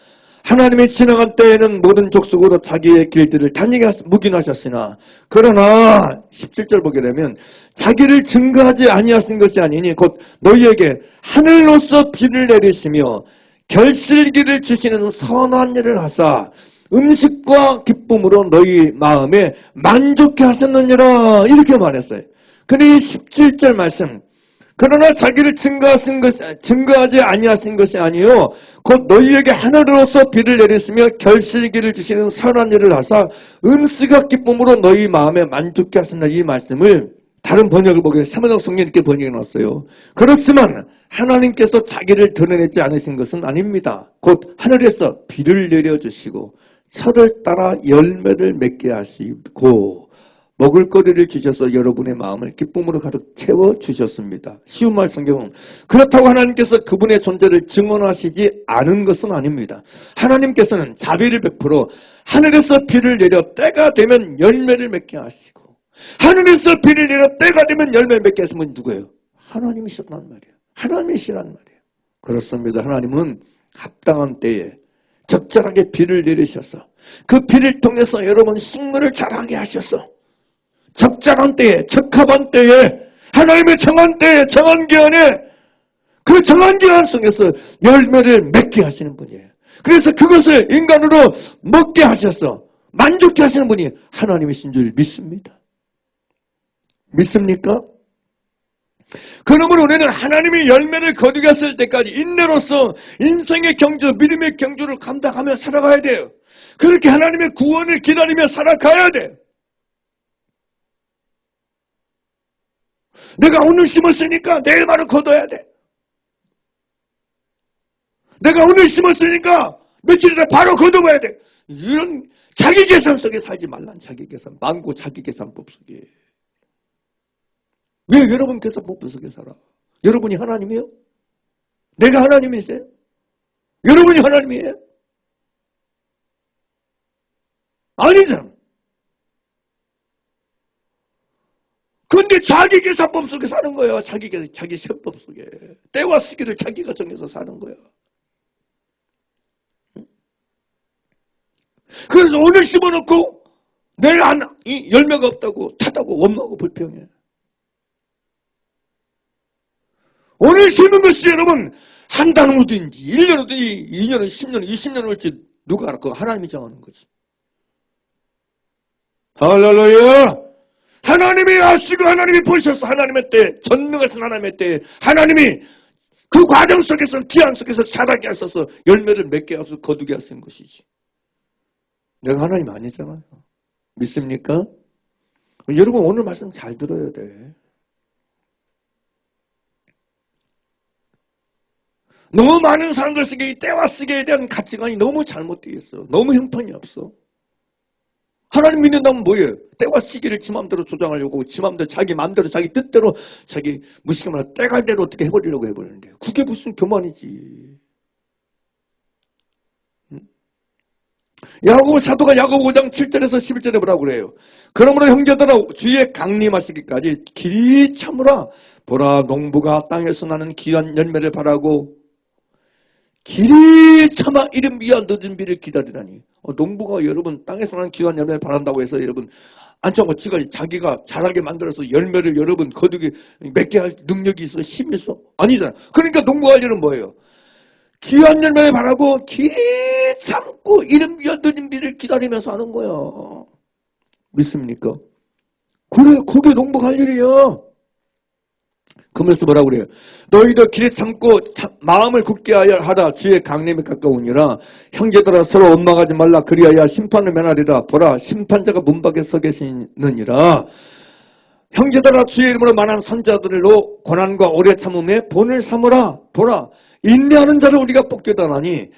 하나님이 지나간 때에는 모든 족속으로 자기의 길들을 단일하게 묵인하셨으나, 그러나 17절 보게 되면 자기를 증거하지 아니하신 것이 아니니 곧 너희에게 하늘로서 비를 내리시며 결실기를 주시는 선한 일을 하사 음식과 기쁨으로 너희 마음에 만족해 하셨느니라. 이렇게 말했어요. 근데 이 17절 말씀, 그러나 자기를 증거하지 아니하신 것이 아니요 곧 너희에게 하늘로서 비를 내리시며 결실기를 주시는 선한 일을 하사 음식과 기쁨으로 너희 마음에 만족해 하셨느니라. 이 말씀을 다른 번역을 보게 사문역 성경에 이렇게 번역해 놨어요. 그렇지만 하나님께서 자기를 드러내지 않으신 것은 아닙니다. 곧 하늘에서 비를 내려주시고 철을 따라 열매를 맺게 하시고 먹을거리를 주셔서 여러분의 마음을 기쁨으로 가득 채워주셨습니다. 쉬운 말 성경은 그렇다고 하나님께서 그분의 존재를 증언하시지 않은 것은 아닙니다. 하나님께서는 자비를 베풀어 하늘에서 비를 내려 때가 되면 열매를 맺게 하시고, 하늘에서 비를 내려 때가 되면 열매를 맺게 하신 분이 누구예요? 하나님이셨단 말이에요. 하나님이시란 말이에요. 그렇습니다. 하나님은 합당한 때에 적절하게 비를 내리셔서 그 비를 통해서 여러분 식물을 자라게 하셔서 적절한 때에, 적합한 때에, 하나님의 정한 때에, 정한 기한에, 그 정한 기한 속에서 열매를 맺게 하시는 분이에요. 그래서 그것을 인간으로 먹게 하셔서 만족해 하시는 분이 하나님이신 줄 믿습니다. 믿습니까? 그러므로 우리는 하나님의 열매를 거두게 했을 때까지 인내로서 인생의 경주, 믿음의 경주를 감당하며 살아가야 돼요. 그렇게 하나님의 구원을 기다리며 살아가야 돼요. 내가 오늘 심었으니까 내일 바로 거둬야 돼. 내가 오늘 심었으니까 며칠 전에 바로 거둬봐야 돼. 이런 자기 계산 속에 살지 말란. 자기 계산. 망고 자기 계산법 속에. 왜 여러분 계산법 속에 살아? 여러분이 하나님이에요? 내가 하나님이세요? 여러분이 하나님이에요? 아니잖아. 근데 자기 계산법 속에 사는 거예요. 자기 세법 속에. 때와 시기를 자기가 정해서 사는 거예요. 그래서 오늘 심어놓고 내일 열매가 없다고 타다고 원망하고 불평해. 오늘 심은 것이 여러분 한 달 후든지 1년 후든지 2년, 10년, 20년 올지 누가 알아? 그거 하나님이 정하는 거지. 할렐루야! 하나님이 아시고 하나님이 보셔서 하나님의 때, 전능하신 하나님의 때 하나님이 그 과정 속에서 기한 속에서 자라게 하셔서 열매를 맺게 하셔서 거두게 하신 것이지. 내가 하나님 아니잖아요. 믿습니까? 여러분 오늘 말씀 잘 들어야 돼. 너무 많은 사람들 속에 이 때와 시기에 대한 가치관이 너무 잘못되어 있어. 너무 형편이 없어. 하나님 믿는다면 뭐예요? 때와 시기를 지 맘대로 조장하려고 지 맘대로 자기 맘대로 자기 뜻대로 자기 무식하면 때갈대로 어떻게 해버리려고 해버리는데 그게 무슨 교만이지. 야고보 사도가 야고보 5장 7절에서 11절에 뭐라고 그래요? 그러므로 형제들아 주의 강림하시기까지 길이 참으라. 보라 농부가 땅에서 나는 귀한 열매를 바라고 길이 참아 이름 위한 늦은 비를 기다리다니. 농부가 여러분 땅에서 나는 귀한 열매를 바란다고 해서 여러분 안창고 자기가 잘하게 만들어서 열매를 여러분 거두게 맺게 할 능력이 있어? 힘이 있어? 아니잖아. 그러니까 농부가 할 일은 뭐예요? 귀한 열매를 바라고 길이 참고 이름 위한 늦은 비를 기다리면서 하는 거야. 믿습니까? 그래, 그게 농복할 일이야. 그러면서 뭐라고 그래요? 너희도 길에 참고 마음을 굳게 하다 주의 강림에 가까우니라. 형제들아 서로 원망하지 말라. 그리하여 심판을 면하리라. 보라 심판자가 문 밖에 서 계시느니라. 형제들아 주의 이름으로 만한 선자들로 고난과 오래 참음에 본을 삼으라. 보라 인내하는 자를 우리가 복되다 하니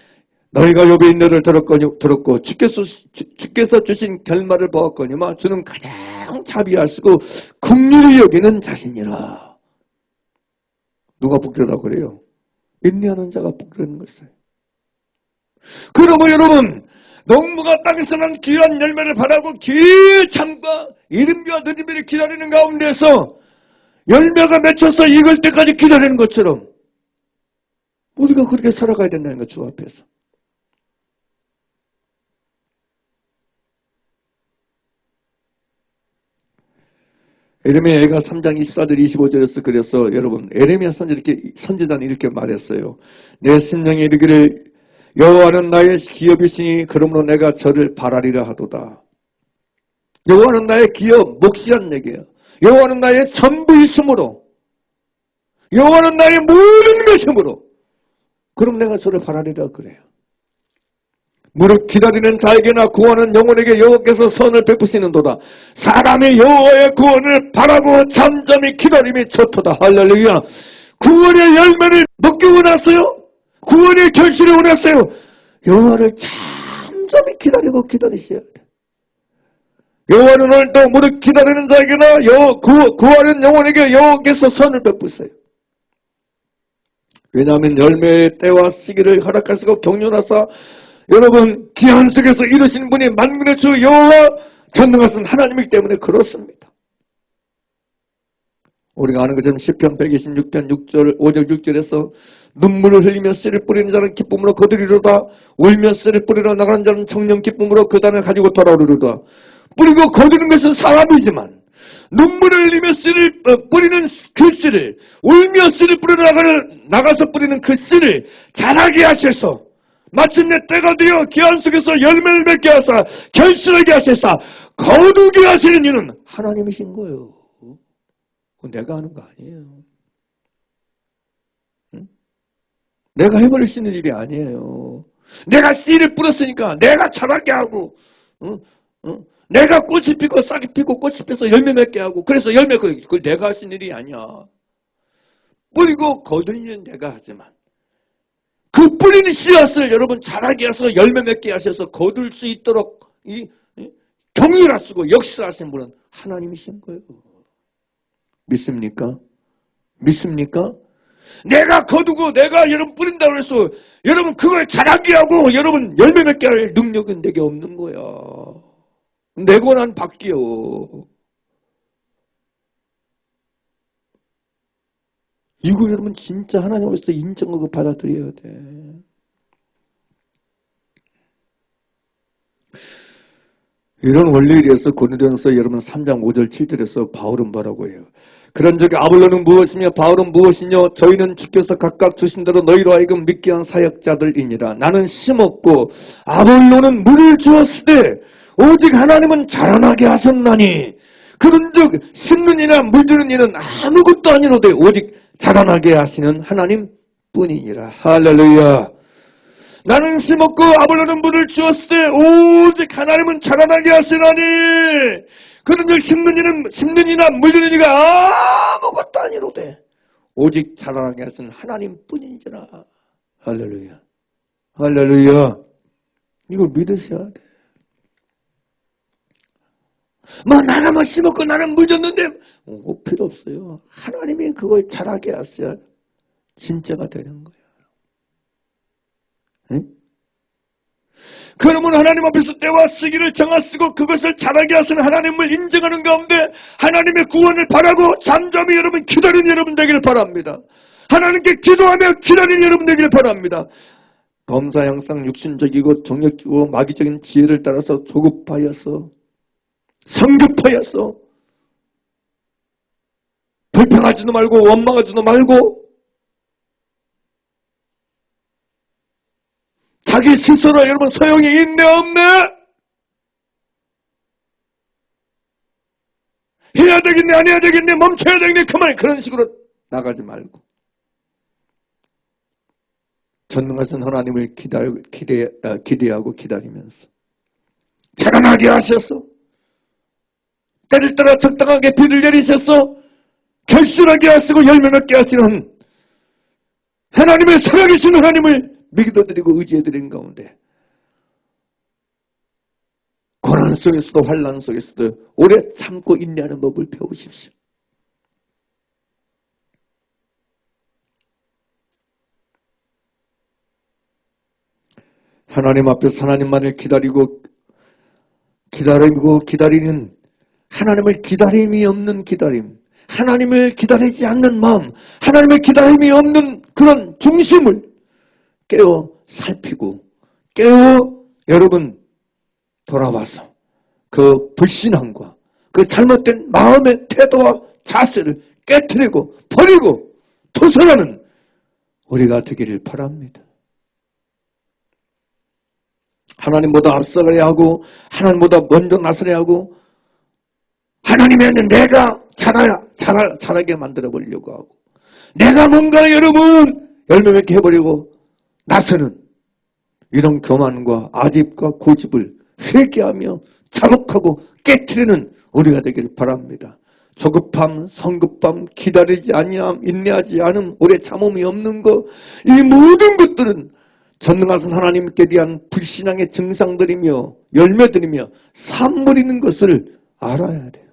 너희가 욥의 인내를 들었고 주께서 주신 결말을 보았거니와 주는 가장 자비하시고 긍휼히 여기는 자신이라. 누가 복되다고 그래요? 인내하는 자가 복되는 것이에요. 그러면 여러분 농부가 땅에서 난 귀한 열매를 바라고 길 참과 이른비와 늦은비를 기다리는 가운데서 열매가 맺혀서 익을 때까지 기다리는 것처럼 우리가 그렇게 살아가야 된다는 거 주 앞에서. 에레미야가 3장 24절 25절에서 그래서 여러분 에레미야 선지자는 이렇게 말했어요. 내 심령이 이르기를 여호와는 나의 기업이시니 그러므로 내가 저를 바라리라 하도다. 여호와는 나의 기업, 몫이란 얘기예요. 여호와는 나의 전부이심으로 여호와는 나의 모든 것이므로 그럼 내가 저를 바라리라 그래요. 무릇 기다리는 자에게나 구원은 영혼에게 여호와께서 선을 베푸시는도다. 사람이 여호와의 구원을 바라고 잠잠히 기다림이 좋도다. 할렐루야. 구원의 열매를 먹기 원하세요? 구원의 결실을 원하세요? 여호와를 잠잠히 기다리셔야 돼. 여호와는 오늘도 무릇 기다리는 자에게나 구하는 영혼에게 여호와께서 선을 베푸세요. 왜냐하면 열매의 때와 시기를 허락하시고 경륜하사 여러분 기한 속에서 이루신 분이 만군의 주 여호와 전능하신 하나님이기 때문에 그렇습니다. 우리가 아는 것처럼 시편 126편 5절 6절에서 눈물을 흘리며 씨를 뿌리는 자는 기쁨으로 거두리로다. 울며 씨를 뿌리러 나가는 자는 청령 기쁨으로 그 단을 가지고 돌아오리로다. 뿌리고 거두는 것은 사람이지만 눈물을 흘리며 씨를 뿌리는 그 씨를 울며 씨를 뿌리러 나가서 뿌리는 그 씨를 자라게 하셔서 마침내 때가 되어 기한 속에서 열매를 맺게 하사 결실하게 하셔서 거두게 하시는 이는 하나님이신 거예요. 그건 내가 하는 거 아니에요. 응? 내가 해버릴 수 있는 일이 아니에요. 내가 씨를 뿌렸으니까 내가 자라게 하고 내가 꽃이 피고 싹이 피고 꽃이 피어서 열매 맺게 하고 그래서 열매 그걸 내가 할 수 있는 일이 아니야. 뿌리고 거두는 일은 내가 하지만 그 뿌리는 씨앗을 여러분 자라게 해서 열매 맺게 하셔서 거둘 수 있도록 경륜하시고 역사하신 분은 하나님이신 거예요. 믿습니까? 믿습니까? 내가 거두고 내가 여러분 뿌린다고 해서 여러분 그걸 자라게 하고 여러분 열매 맺게 할 능력은 내게 없는 거야. 내 권한 받기요. 이거 여러분 진짜 하나님 앞에서 인정하고 받아들여야 돼. 이런 원리에 대해서 고린도전서 여러분 3장 5절 7절에서 바울은 뭐라고 해요? 그런즉 아볼로는 무엇이며 바울은 무엇이뇨? 저희는 주께서 각각 주신 대로 너희로 하여금 믿게 한 사역자들이니라. 나는 심었고 아볼로는 물을 주었으되 오직 하나님은 자라나게 하셨나니 그런즉 심는 이나 물주는 이는 아무것도 아니로되 오직 자라나게 하시는 하나님 뿐이니라. 할렐루야. 나는 심었고 아볼로는 물을 주었으되 오직 하나님은 자라나게 하시나니 그런즉 심는 이나 물주는 이가 아무것도 아니로되 오직 자라나게 하시는 하나님 뿐이니라. 할렐루야. 할렐루야. 이걸 믿으셔야 돼. 나는 심었고 나는 물 줬는데 그거 필요 없어요. 하나님이 그걸 자라게 하셔야 진짜가 되는 거예요. 응? 그러면 하나님 앞에서 때와 시기를 정하시고 그것을 자라게 하시는 하나님을 인정하는 가운데 하나님의 구원을 바라고 잠잠히 여러분 기다리는 여러분 되기를 바랍니다. 하나님께 기도하며 기다리는 여러분 되기를 바랍니다. 범사 양상 육신적이고 정욕적이고 마귀적인 지혜를 따라서 조급하여서 성급하여서 불평하지도 말고 원망하지도 말고 자기 스스로 여러분 소용이 있네 없네? 해야 되겠네, 안 해야 되겠네, 멈춰야 되겠네, 그만해. 그런 식으로 나가지 말고 전능하신 하나님을 기대하고 기다리면서 자라나게 하셔서 때를 따라 적당하게 비를 내리셔서 결실하게 하시고 열매 맺게 하시는 하나님의 살아계신 하나님을 믿어드리고 의지해드린 가운데 고난 속에서도 환난 속에서도 오래 참고 인내하는 법을 배우십시오. 하나님 앞에서 하나님만을 기다리는 하나님을 기다림이 없는 기다림, 하나님을 기다리지 않는 마음, 하나님의 기다림이 없는 그런 중심을 깨어 살피고 여러분 돌아와서 그 불신앙과 그 잘못된 마음의 태도와 자세를 깨트리고 버리고 토설하는 우리가 되기를 바랍니다. 하나님보다 앞서가야 하고 하나님보다 먼저 나서야 하고 하나님의 내가 잘하게 만들어 보려고 하고 내가 뭔가 여러분 열매 맺게 해버리고 나서는 이런 교만과 아집과 고집을 회개하며 자복하고 깨트리는 우리가 되기를 바랍니다. 조급함, 성급함, 기다리지 아니함, 인내하지 않음, 오래 참음이 없는 것, 이 모든 것들은 전능하신 하나님께 대한 불신앙의 증상들이며 열매들이며 산물이는 것을 알아야 돼요.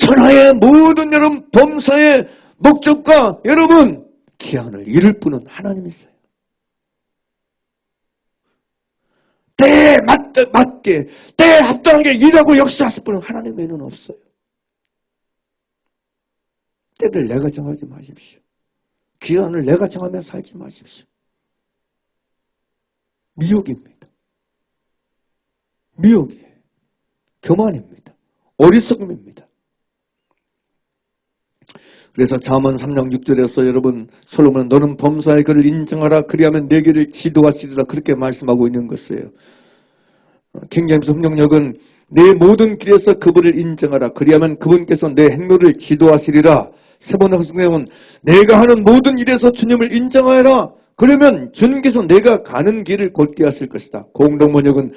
천하의 모든 여러분 범사의 목적과 여러분 기한을 이룰 분은 하나님이세요. 때에 맞게 때에 합당하게 일하고 역사하실 분은 하나님 외에는 없어요. 때를 내가 정하지 마십시오. 기한을 내가 정하며 살지 마십시오. 미혹입니다. 미혹이에요. 교만입니다. 어리석음입니다. 그래서 잠언 3장 6절에서 여러분 솔로몬은 너는 범사의 그를 인정하라 그리하면 내 길을 지도하시리라 그렇게 말씀하고 있는 것이에요. 킹제임스 혼용역은 내 모든 길에서 그분을 인정하라 그리하면 그분께서 내 행로를 지도하시리라. 세번역 성경은 내가 하는 모든 일에서 주님을 인정하여라. 그러면 주님께서 내가 가는 길을 곧게 하실 것이다. 공동번역은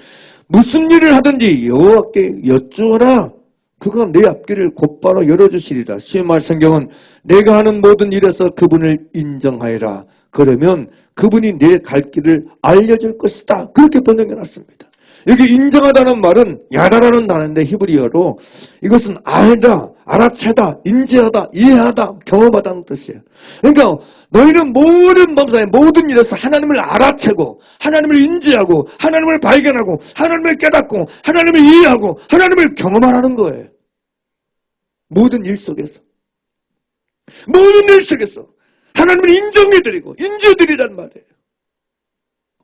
무슨 일을 하든지 여호와께 여쭈어라. 그가 내 앞길을 곧바로 열어주시리라. 시말 성경은 내가 하는 모든 일에서 그분을 인정하여라. 그러면 그분이 내 갈 길을 알려줄 것이다. 그렇게 번역해놨습니다. 여기 인정하다는 말은 야다라는 단어인데 히브리어로 이것은 알다, 알아채다, 인지하다, 이해하다, 경험하다는 뜻이에요. 그러니까 너희는 모든 범사의 모든 일에서 하나님을 알아채고 하나님을 인지하고 하나님을 발견하고 하나님을 깨닫고 하나님을 이해하고 하나님을 경험하라는 거예요. 모든 일 속에서 하나님을 인정해드리고 인지해드리란 말이에요.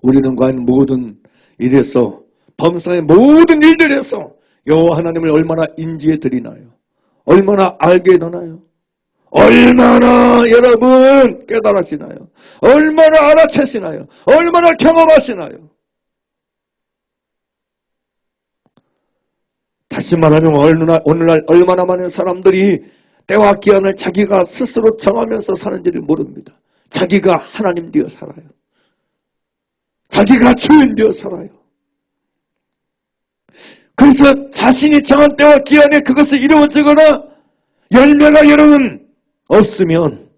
우리는 과연 모든 일에서 범사의 모든 일들에서 여호와 하나님을 얼마나 인지해드리나요? 얼마나 알게 되나요? 얼마나 여러분 깨달으시나요? 얼마나 알아채시나요? 얼마나 경험하시나요? 다시 말하면 오늘날 얼마나 많은 사람들이 때와 기한을 자기가 스스로 정하면서 사는지를 모릅니다. 자기가 하나님 되어 살아요. 자기가 주인 되어 살아요. 그래서 자신이 정한 때와 기한에 그것을 이루어지거나 열매가 여러분 없으면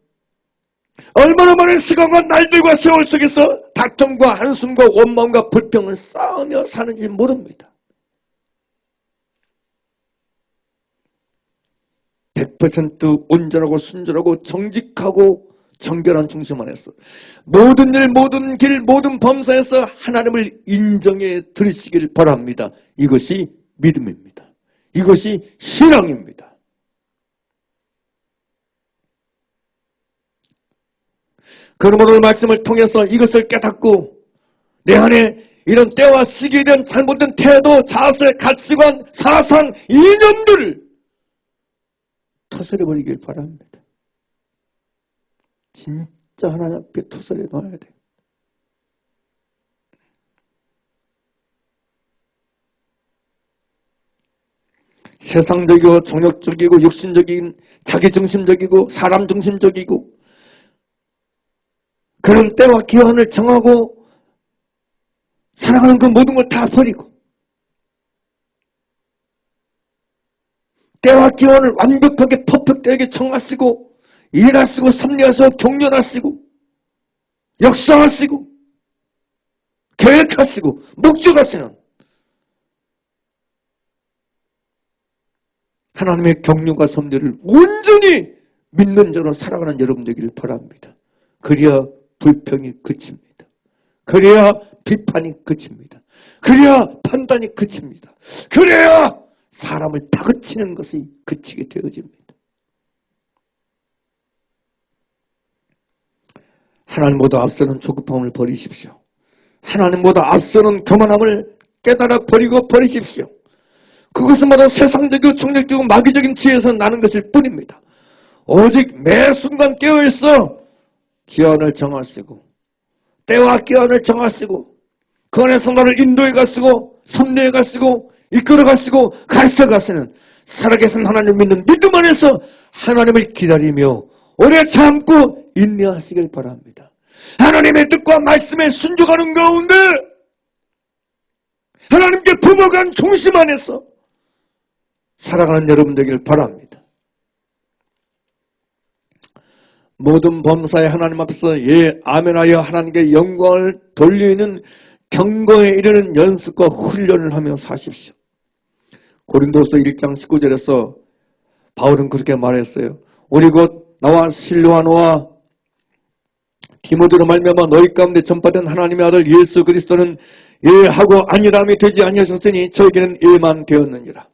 얼마나 많은 시간과 날들과 세월 속에서 다툼과 한숨과 원망과 불평을 쌓으며 사는지 모릅니다. 100% 온전하고 순전하고 정직하고 정결한 중심 안에서 모든 일, 모든 길, 모든 범사에서 하나님을 인정해 드리시길 바랍니다. 이것이 믿음입니다. 이것이 신앙입니다. 그러므로 오늘 말씀을 통해서 이것을 깨닫고 내 안에 이런 때와 시기에 대한 잘못된 태도, 자세, 가치관, 사상, 이념들을 터뜨려버리길 바랍니다. 진짜 하나님 앞에 터뜨려 놔야 돼요. 세상적이고 정욕적이고 육신적인 자기중심적이고 사람중심적이고 그런 때와 기한을 정하고 살아가는 그 모든 걸 다 버리고 때와 기한을 완벽하게 퍼펙트하게 정하시고 일하시고 섭리하시고 경륜하시고 역사하시고 계획하시고 목적하시는 하나님의 경륜과 섭리를 온전히 믿는 자로 살아가는 여러분 되기를 바랍니다. 그래야 불평이 그칩니다. 그래야 비판이 그칩니다. 그래야 판단이 그칩니다. 그래야 사람을 다그치는 것이 그치게 되어집니다. 하나님보다 앞서는 조급함을 버리십시오. 하나님보다 앞서는 교만함을 깨달아 버리고 버리십시오. 그것은 모두 세상적이고 정력적이고 마귀적인 지혜에서 나는 것일 뿐입니다. 오직 매 순간 깨어있어 기한을 정하시고 때와 기한을 정하시고 그 안에서 나를 인도해 가시고 섭리해 가시고 이끌어 가시고 가르쳐 가시는 살아계신 하나님을 믿는 믿음 안에서 하나님을 기다리며 오래 참고 인내하시길 바랍니다. 하나님의 뜻과 말씀에 순종하는 가운데 하나님께 부모간 중심 안에서 살아가는 여러분 되기를 바랍니다. 모든 범사에 하나님 앞에서 예 아멘하여 하나님께 영광을 돌리는 경거에 이르는 연습과 훈련을 하며 사십시오. 고린도서 1장 19절에서 바울은 그렇게 말했어요. 우리 곧 나와 실로아노와 디모데로 말미암아 너희 가운데 전파된 하나님의 아들 예수 그리스도는 예하고 아니람이 되지 아니하셨으니 저에게는 예만 되었느니라.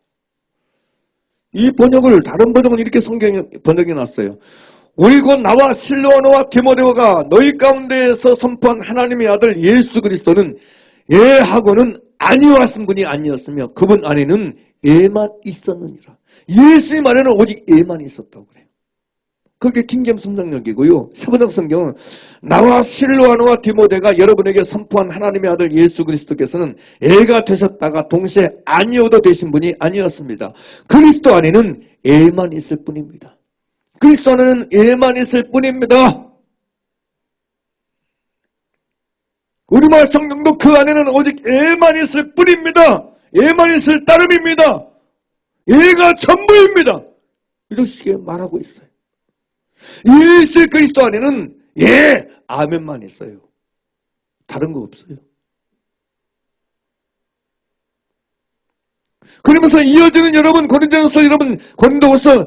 이 번역을 다른 번역은 이렇게 성경에 번역해 놨어요. 우리 곧 나와 실로아노와 디모데가 너희 가운데에서 선포한 하나님의 아들 예수 그리스도는 예하고는 아니하신 분이 아니었으며 그분 안에는 예만 있었느니라. 예수님 안에는 오직 예만 있었다고 그래요. 그게 킹잼 성경역이고요. 세번역 성경은 나와 실로아노와 디모데가 여러분에게 선포한 하나님의 아들 예수 그리스도께서는 예가 되셨다가 동시에 아니오도 되신 분이 아니었습니다. 그리스도 안에는 예만 있을 뿐입니다. 그리스도 안에는 예만 있을 뿐입니다. 우리말 성경도 그 안에는 오직 예만 있을 뿐입니다. 예만 있을 따름입니다. 예가 전부입니다. 이렇게 말하고 있어요. 예수 그리스도 안에는 예, 아멘만 있어요. 다른 거 없어요. 그러면서 이어지는 여러분 고린도후서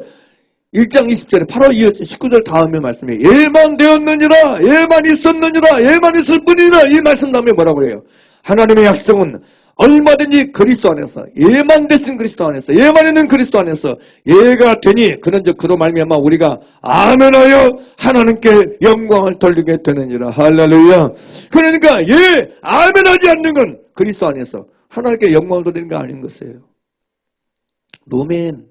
1장 20절에 바로 이어진 19절 다음에 말씀에 예만 되었느니라 예만 있었느니라 예만 있을 뿐이라 이 말씀 다음에 뭐라고 그래요? 하나님의 약속은 얼마든지 그리스도 안에서 예만 되신 그리스도 안에서 예만 있는 그리스도 안에서 예가 되니 그는 그로 말미암아 우리가 아멘하여 하나님께 영광을 돌리게 되느니라. 할렐루야. 그러니까 예 아멘하지 않는 건 그리스도 안에서 하나님께 영광을 돌리는 게 아닌 것이에요. 노멘.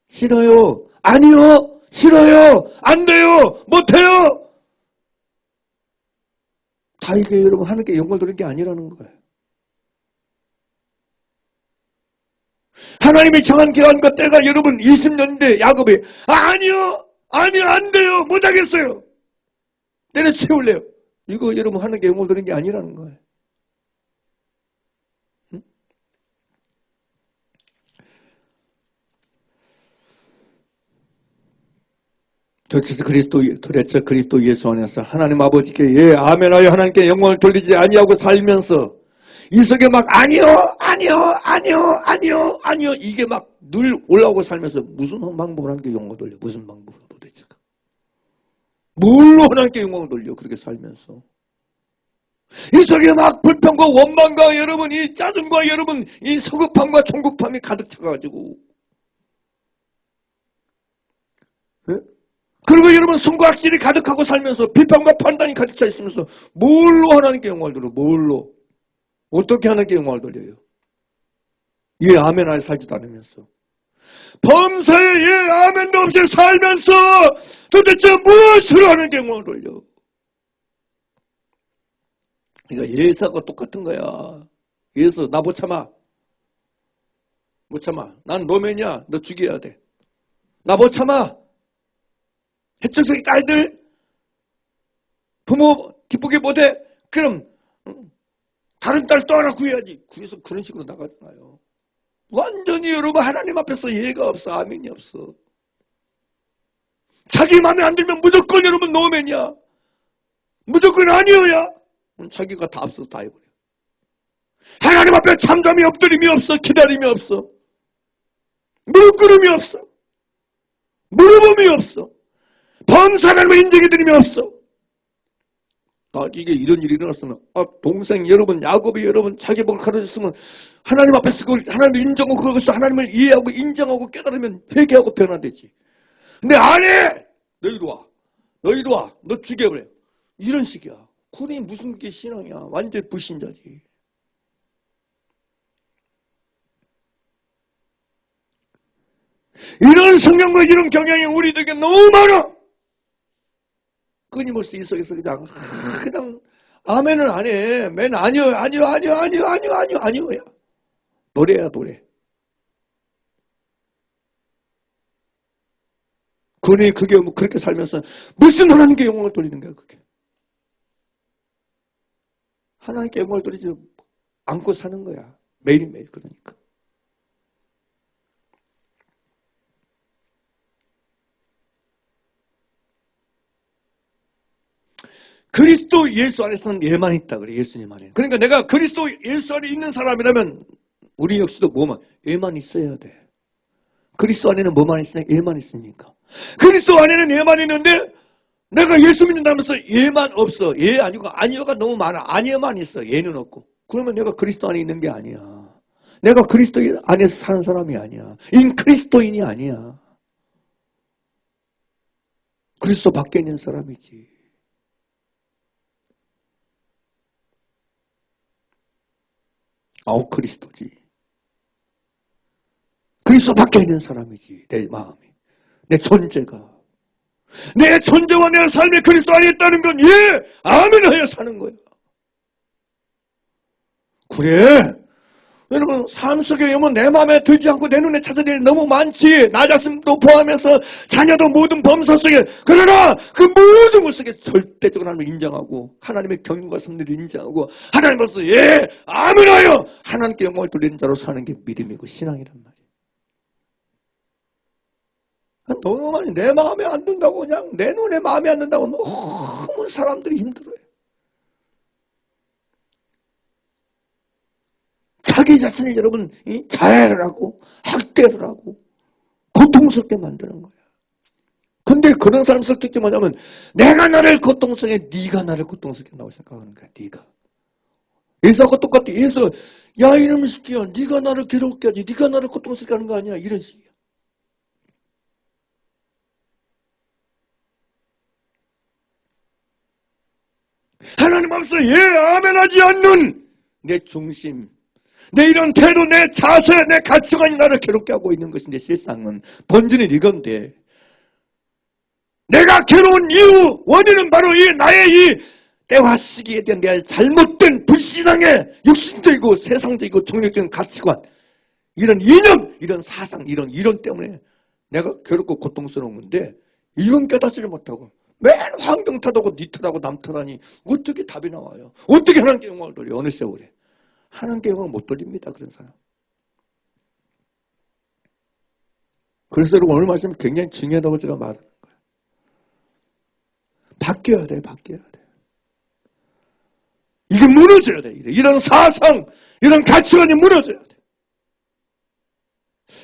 싫어요. 아니요. 싫어요. 안 돼요. 못해요. 다 이게 여러분 하나님께 영광을 돌리는 게 아니라는 거예요. 하나님이 정한 기간과 때가 여러분 20년대 야곱이 아니요. 아니요. 안 돼요. 못하겠어요. 때려 채울래요. 이거 여러분 하나님께 영광을 돌리는 게 아니라는 거예요. 응? 도대체 그리스도 예수 안에서 하나님 아버지께 예 아멘하여 하나님께 영광을 돌리지 아니하고 살면서 이 속에 막 아니요 이게 막 늘 올라오고 살면서 무슨 방법을 하나님께 영광을 돌려? 무슨 방법으로 도대체? 뭘로 하나님께 영광을 돌려? 그렇게 살면서 이 속에 막 불평과 원망과 여러분 이 짜증과 여러분 이 서급함과 총급함이 가득 차가지고 네? 그리고 여러분 숨과 악질이 가득하고 살면서 비판과 판단이 가득 차 있으면서 뭘로 하나님께 영광을 돌려? 뭘로? 어떻게 하나님께 영광을 돌려요? 예 아멘 하여 살지도 않으면서 범사에 예 아멘도 없이 살면서 도대체 무엇으로 하나님께 영광을 돌려? 그러니까 예수하고 똑같은 거야. 예수 나 못 참아. 못 참아. 난 노맨이야. 너 죽여야 돼. 나 못 참아. 해적의 딸들 부모 기쁘게 못해. 그럼 다른 딸 또 하나 구해야지. 그래서 그런 식으로 나가잖아요. 완전히 여러분 하나님 앞에서 예가 없어. 아멘이 없어. 자기 마음에 안 들면 무조건 여러분 노맨이야. 무조건 아니어야 자기가 다 앞서서 다 해버려. 하나님 앞에 잠잠이 엎드림이 없어. 기다림이 없어. 무릎 꿇음이 없어. 물어봄이 없어. 범사람을 인정해드림이 없어. 이게 이런 일이 일어났으면 동생 여러분 야곱이 여러분 자기 복을 가르쳤으면 하나님 앞에서 그걸 하나님을 인정하고 그것을 하나님을 이해하고 인정하고 깨달으면 회개하고 변화되지. 근데 안 해! 너 이리 와. 너 이리 와. 너 죽여버려. 이런 식이야. 그게 무슨 그게 신앙이야. 완전 불신자지. 이런 성경과 이런 경향이 우리들에게 너무 많아. 끊임없이 있어서 그냥 아멘은 안 해. 맨 아니요. 야. 노래야 노래. 그게 뭐 그렇게 살면서 무슨 하나님께 영광을 돌리는 거야 그게. 하나님께 영광을 돌리지 않고 사는 거야. 매일매일 그러니까. 그리스도 예수 안에서는 얘만 있다 그래. 예수님 안에. 그러니까 내가 그리스도 예수 안에 있는 사람이라면 우리 역시도 얘만 있어야 돼. 그리스도 안에는 뭐만 있으냐? 얘만 있으니까. 그리스도 안에는 얘만 있는데 내가 예수 믿는다면서 얘만 없어. 얘 아니고 아니어가 너무 많아. 아니어만 있어. 얘는 없고. 그러면 내가 그리스도 안에 있는 게 아니야. 내가 그리스도 안에서 사는 사람이 아니야. 그리스도인이 아니야. 그리스도 밖에 있는 사람이지. 그리스도지. 그리스도 밖에 있는 사람이지. 내 마음이. 내 존재가. 내 존재와 내 삶이 그리스도 안에 있다는 건 아멘 하여 사는 거야. 그래. 여러분 삶 속에 영은 내 마음에 들지 않고 내 눈에 찾아낼 일이 너무 많지. 나 자신도 포함해서 자녀도 모든 범사 속에. 그러나 그 모든 것 속에 절대적으로 하나님을 인정하고 하나님의 경륜과 섭리를 인정하고 하나님으로서 아멘 하여 하나님께 영광을 돌리는 자로 사는 게 믿음이고 신앙이란 말이야. 너무 많이 내 마음에 안 든다고 그냥 내 눈에 마음에 안 든다고 너무 사람들이 힘들어요. 자기 자신을 여러분 자해를 하고 학대를 하고 고통스럽게 만드는 거야. 근데 그런 사람 설득지 뭐냐면 내가 나를 고통스럽게 네가 나를 고통스럽게 한다고 생각하는 거야. 네가. 예수하고 똑같아. 예수 야 이놈의 새끼야 네가 나를 괴롭게 하지 네가 나를 고통스럽게 하는 거 아니야. 이런 식이야. 하나님 앞에서 아멘하지 않는 내 중심 내 이런 태도, 내 자세, 내 가치관이 나를 괴롭게 하고 있는 것인데 실상은 본질은 이건데 내가 괴로운 이유, 원인은 바로 나의 이 때와 시기에 대한 내 잘못된 불신앙의 육신적이고 세상적이고 정력적인 가치관 이런 이념, 이런 사상, 이런 이론 때문에 내가 괴롭고 고통스러운 건데 이건 깨닫지를 못하고 맨 환경 탓하고 니 탓하고 남 탓하니 어떻게 답이 나와요? 어떻게 하나님께 영광을 돌려? 어느 세월에? 하나님께 영광을 못 돌립니다. 그런 사람. 그래서 여러분 오늘 말씀이 굉장히 중요하다고 제가 말하는 거예요. 바뀌어야 돼. 바뀌어야 돼. 이게 무너져야 돼. 이런 사상, 이런 가치관이 무너져야 돼.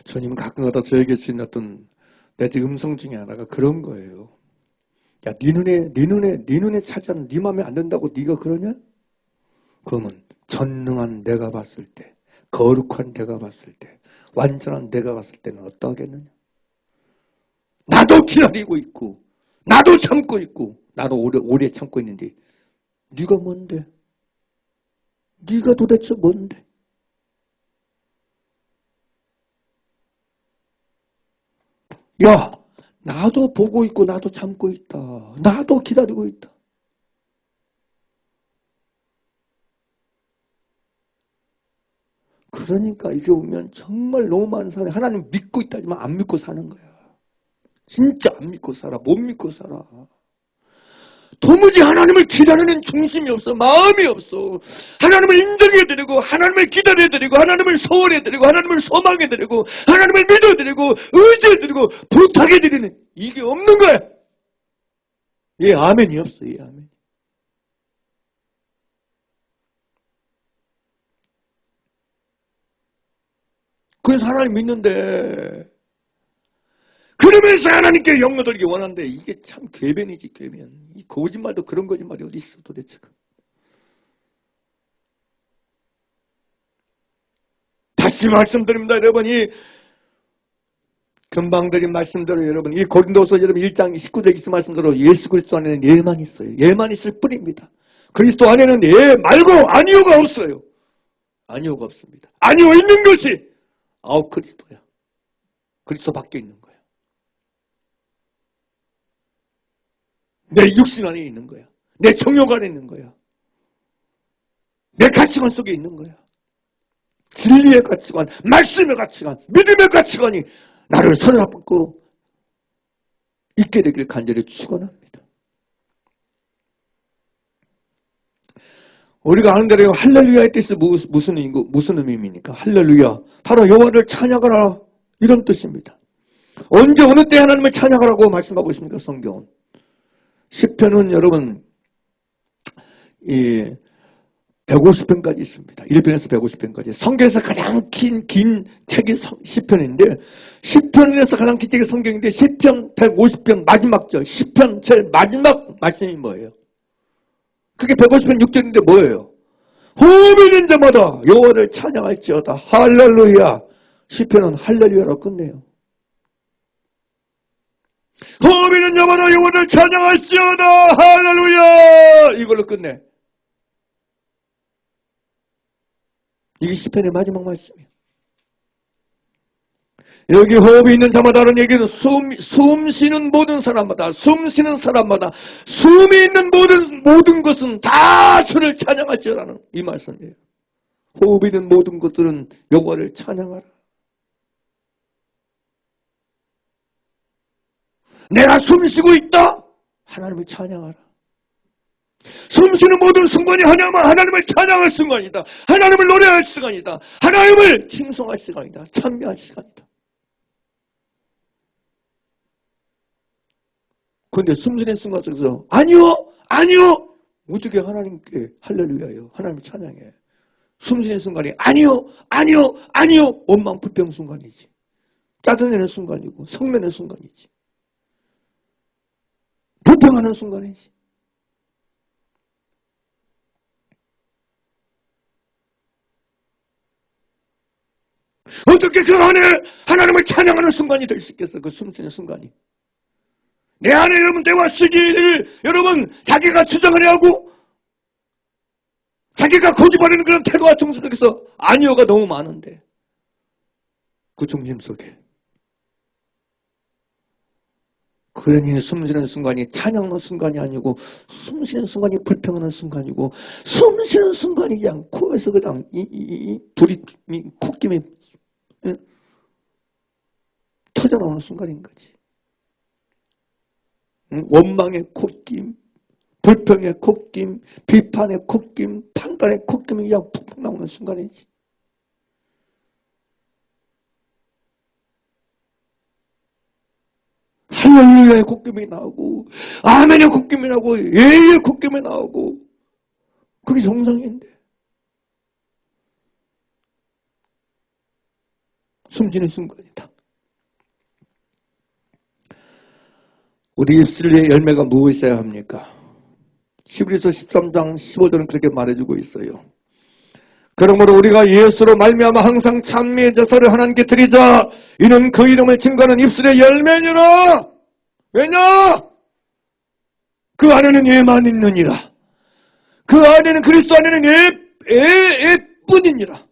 주님은 가끔가다 저에게 주신 어떤 내 음성 중에 하나가 그런 거예요. 야, 네 눈에 차지하는 네 마음에 안 든다고 네가 그러냐? 그러면 전능한 내가 봤을 때, 거룩한 내가 봤을 때, 완전한 내가 봤을 때는 어떠하겠느냐? 나도 기다리고 있고, 나도 참고 있고, 나도 오래 참고 있는데 네가 뭔데? 네가 도대체 뭔데? 야, 나도 보고 있고 나도 참고 있다. 나도 기다리고 있다. 그러니까 이게 오면 정말 너무 많은 사람이 하나님 믿고 있다지만 안 믿고 사는 거야. 진짜 안 믿고 살아. 못 믿고 살아. 도무지 하나님을 기다리는 중심이 없어. 마음이 없어. 하나님을 인정해드리고 하나님을 기다려드리고 하나님을 소원해드리고 하나님을 소망해드리고 하나님을 믿어드리고 의지해드리고 부탁해드리는 이게 없는 거야. 예, 아멘이 없어. 예, 아멘. 그래서 하나님 믿는데 그러면서 하나님께 영광 돌리기 원하는데 이게 참 궤변이지, 궤변. 이 거짓말도 그런 거짓말이 어디 있어 도대체. 다시 말씀드립니다, 여러분. 이 금방 드린 말씀대로 여러분, 이 고린도서 여러분 1장 19절 20 말씀대로 예수 그리스도 안에는 예만 있어요. 예만 있을 뿐입니다. 그리스도 안에는 예 말고 아니오가 없어요. 아니오가 없습니다. 아니오 있는 것이 아우 그리스도야. 그리스도 밖에 있는 거야. 내 육신 안에 있는 거야. 내 정욕 안에 있는 거야. 내 가치관 속에 있는 거야. 진리의 가치관, 말씀의 가치관, 믿음의 가치관이 나를 사로잡고 있게 되길 간절히 축원합니다. 우리가 아는 대로 할렐루야의 뜻이 무슨 의미입니까? 할렐루야. 바로 여호와를 찬양하라 이런 뜻입니다. 언제 어느 때 하나님을 찬양하라고 말씀하고 있습니까? 성경은. 시편은 여러분 150편까지 있습니다. 1편에서 150편까지. 성경에서 가장 긴 책이 시편인데 시편에서 가장 긴 책이 성경인데 시편 150편 마지막 절 시편 제일 마지막 말씀이 뭐예요? 그게 150편 6절인데 뭐예요? 호흡이 있는 자마다 여호와를 찬양할지어다. 할렐루야. 시편은 할렐루야로 끝내요. 호흡이 있는 자마다 여호와를 찬양할지어다. 할렐루야. 이걸로 끝내. 이게 시편의 마지막 말씀이에요. 여기 호흡이 있는 자마다는 얘기는 숨 쉬는 모든 사람마다, 숨 쉬는 사람마다, 숨이 있는 모든 것은 다 주를 찬양할지라는 이 말씀이에요. 호흡이 있는 모든 것들은 여호와를 찬양하라. 내가 숨 쉬고 있다. 하나님을 찬양하라. 숨 쉬는 모든 순간이 하나님을 찬양할 순간이다. 하나님을 노래할 시간이다. 하나님을 칭송할 시간이다. 찬미할 시간이다. 그런데 숨 쉬는 순간 속에서 아니요. 어떻게 하나님께 할렐루야예요. 하나님을 찬양해. 숨 쉬는 순간이 아니요. 원망 불평 순간이지. 짜증내는 순간이고 성내는 순간이지. 불평하는 순간이지. 어떻게 그 안에 하나님을 찬양하는 순간이 될 수 있겠어? 그 숨쉬는 순간이. 내 안에 여러분 때와 시기를 여러분 자기가 주장하려 하고 자기가 거짓말하는 그런 태도와 정신 속에서 아니요가 너무 많은데 그 중심 속에 그러니 숨쉬는 순간이 찬양하는 순간이 아니고 숨쉬는 순간이 불평하는 순간이고 숨쉬는 순간이 그냥 코에서 그냥 불이 콧김이 터져나오는 순간인 거지. 원망의 콧김, 불평의 콧김, 비판의 콧김, 판단의 콧김이 그냥 푹푹 나오는 순간이지. 할렐루야의 콧김이 나오고 아멘의 콧김이 나오고 예의 콧김이 나오고 그게 정상인데 숨지는 순간이다. 우리 입술의 열매가 무엇이어야 합니까? 히브리서 13장 15절은 그렇게 말해주고 있어요. 그러므로 우리가 예수로 말미암아 항상 찬미의 제사를 하나님께 드리자. 이는 그 이름을 증거하는 입술의 열매니라. 왜냐? 그 안에는 예만 있느니라. 그 안에는 그리스도 안에는 예뿐이니라.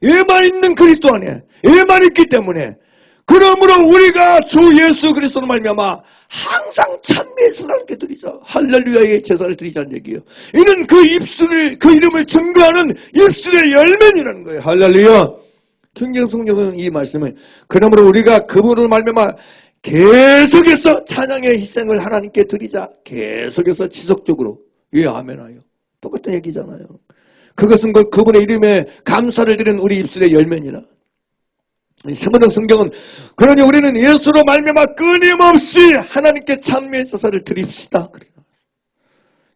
예만 있는 그리스도 안에 예만 있기 때문에 그러므로 우리가 주 예수 그리스도로 말미암아 항상 찬미의 제사를 함께 드리자. 할렐루야의 제사를 드리자는 얘기예요. 이는 그 이름을 증거하는 입술의 열매니라는 거예요. 할렐루야. 성경은 이 말씀을 그러므로 우리가 그분을 말미암아 계속해서 찬양의 희생을 하나님께 드리자. 계속해서 지속적으로. 예, 아멘하여. 똑같은 얘기잖아요. 그것은 그분의 이름에 감사를 드리는 우리 입술의 열매니라. 신문적 성경은 그러니 우리는 예수로 말미암아 끊임없이 하나님께 찬미의 제사를 드립시다.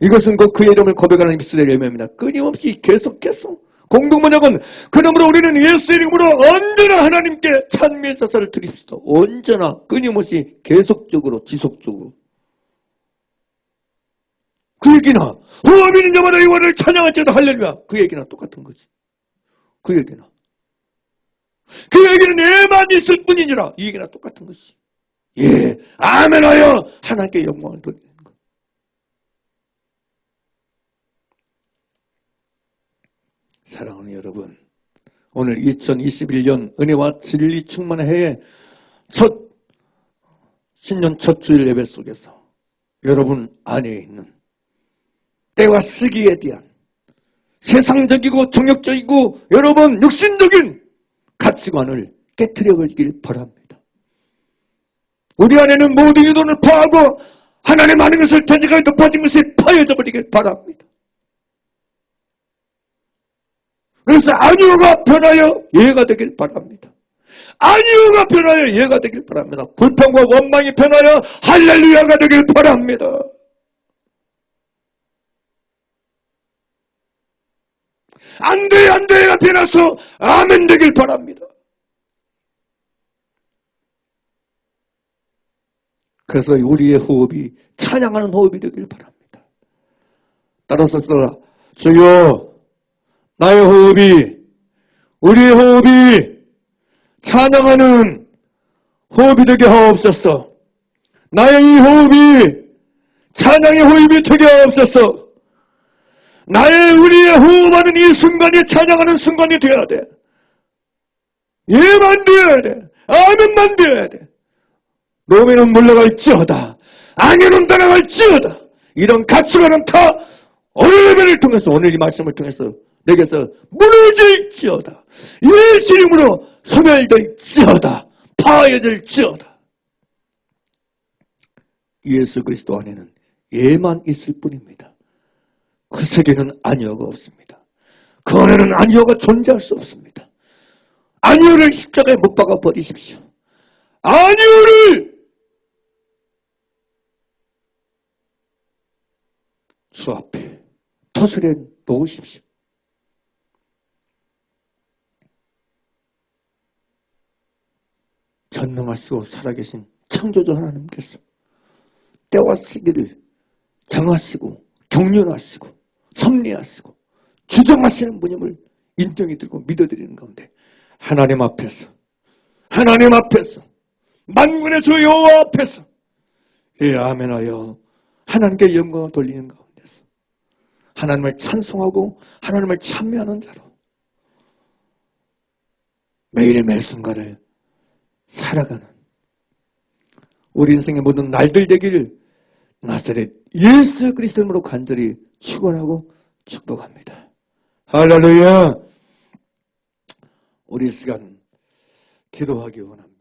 이것은 그의 이름을 고백하는 입술의 열매입니다. 끊임없이 계속해서. 공동번역은 그러므로 우리는 예수 이름으로 언제나 하나님께 찬미의 제사를 드립시다. 언제나 끊임없이 계속적으로 지속적으로. 그 얘기나 호흡 있는 자마다 여호와를 찬양할지어다 할렐루야. 그 얘기나 똑같은 거지. 그 얘기나. 그 얘기는 예만 있을 뿐이니라. 이 얘기나 똑같은 것이. 예, 아멘하여 하나님께 영광을 돌리는 것. 사랑하는 여러분, 오늘 2021년 은혜와 진리 충만의 해의 신년 첫 주일 예배 속에서 여러분 안에 있는 때와 시기에 대한 세상적이고 정욕적이고 여러분 육신적인 가치관을 깨트려버리길 바랍니다. 우리 안에는 모든 의도를 파하고 하나님 많은 것을 대적하여 높아진 것이 파여져 버리길 바랍니다. 그래서 아니오가 변하여 예가 되길 바랍니다. 아니오가 변하여 예가 되길 바랍니다. 불평과 원망이 변하여 할렐루야가 되길 바랍니다. 안 돼가 변해서 아멘 되길 바랍니다. 그래서 우리의 호흡이 찬양하는 호흡이 되길 바랍니다. 따라서 주여 나의 호흡이 우리의 호흡이 찬양하는 호흡이 되게 하옵소서. 나의 이 호흡이 찬양의 호흡이 되게 하옵소서. 우리의 호흡하는 이 순간이 찬양하는 순간이 되어야 돼. 예만 되어야 돼. 아멘만 되어야 돼. 로맨은 물러갈지어다. 악인은 따라갈지어다. 이런 가치관은 다 오늘 예배를 통해서 오늘 이 말씀을 통해서 내게서 무너질지어다. 예수 이름으로 소멸될지어다. 파해질지어다. 예수 그리스도 안에는 예만 있을 뿐입니다. 그 세계는 아니오가 없습니다. 그 안에는 아니오가 존재할 수 없습니다. 아니오를 십자가에 못 박아 버리십시오. 아니오를 주 앞에 터슬에 놓으십시오. 전능하시고 살아계신 창조주 하나님께서 때와 시기를 정하시고 경륜하시고 섭리하시고 주정하시는 분임을 인정이 들고 믿어드리는 가운데 하나님 앞에서 만군의 주 여호와 앞에서 예 아멘하여 하나님께 영광을 돌리는 가운데서 하나님을 찬송하고 하나님을 찬미하는 자로 매일의 매 순간을 살아가는 우리 인생의 모든 날들 되기를 나사렛 예수 그리스도 이름으로 간절히 축원하고 축복합니다. 할렐루야. 우리 시간 기도하기 원합니다.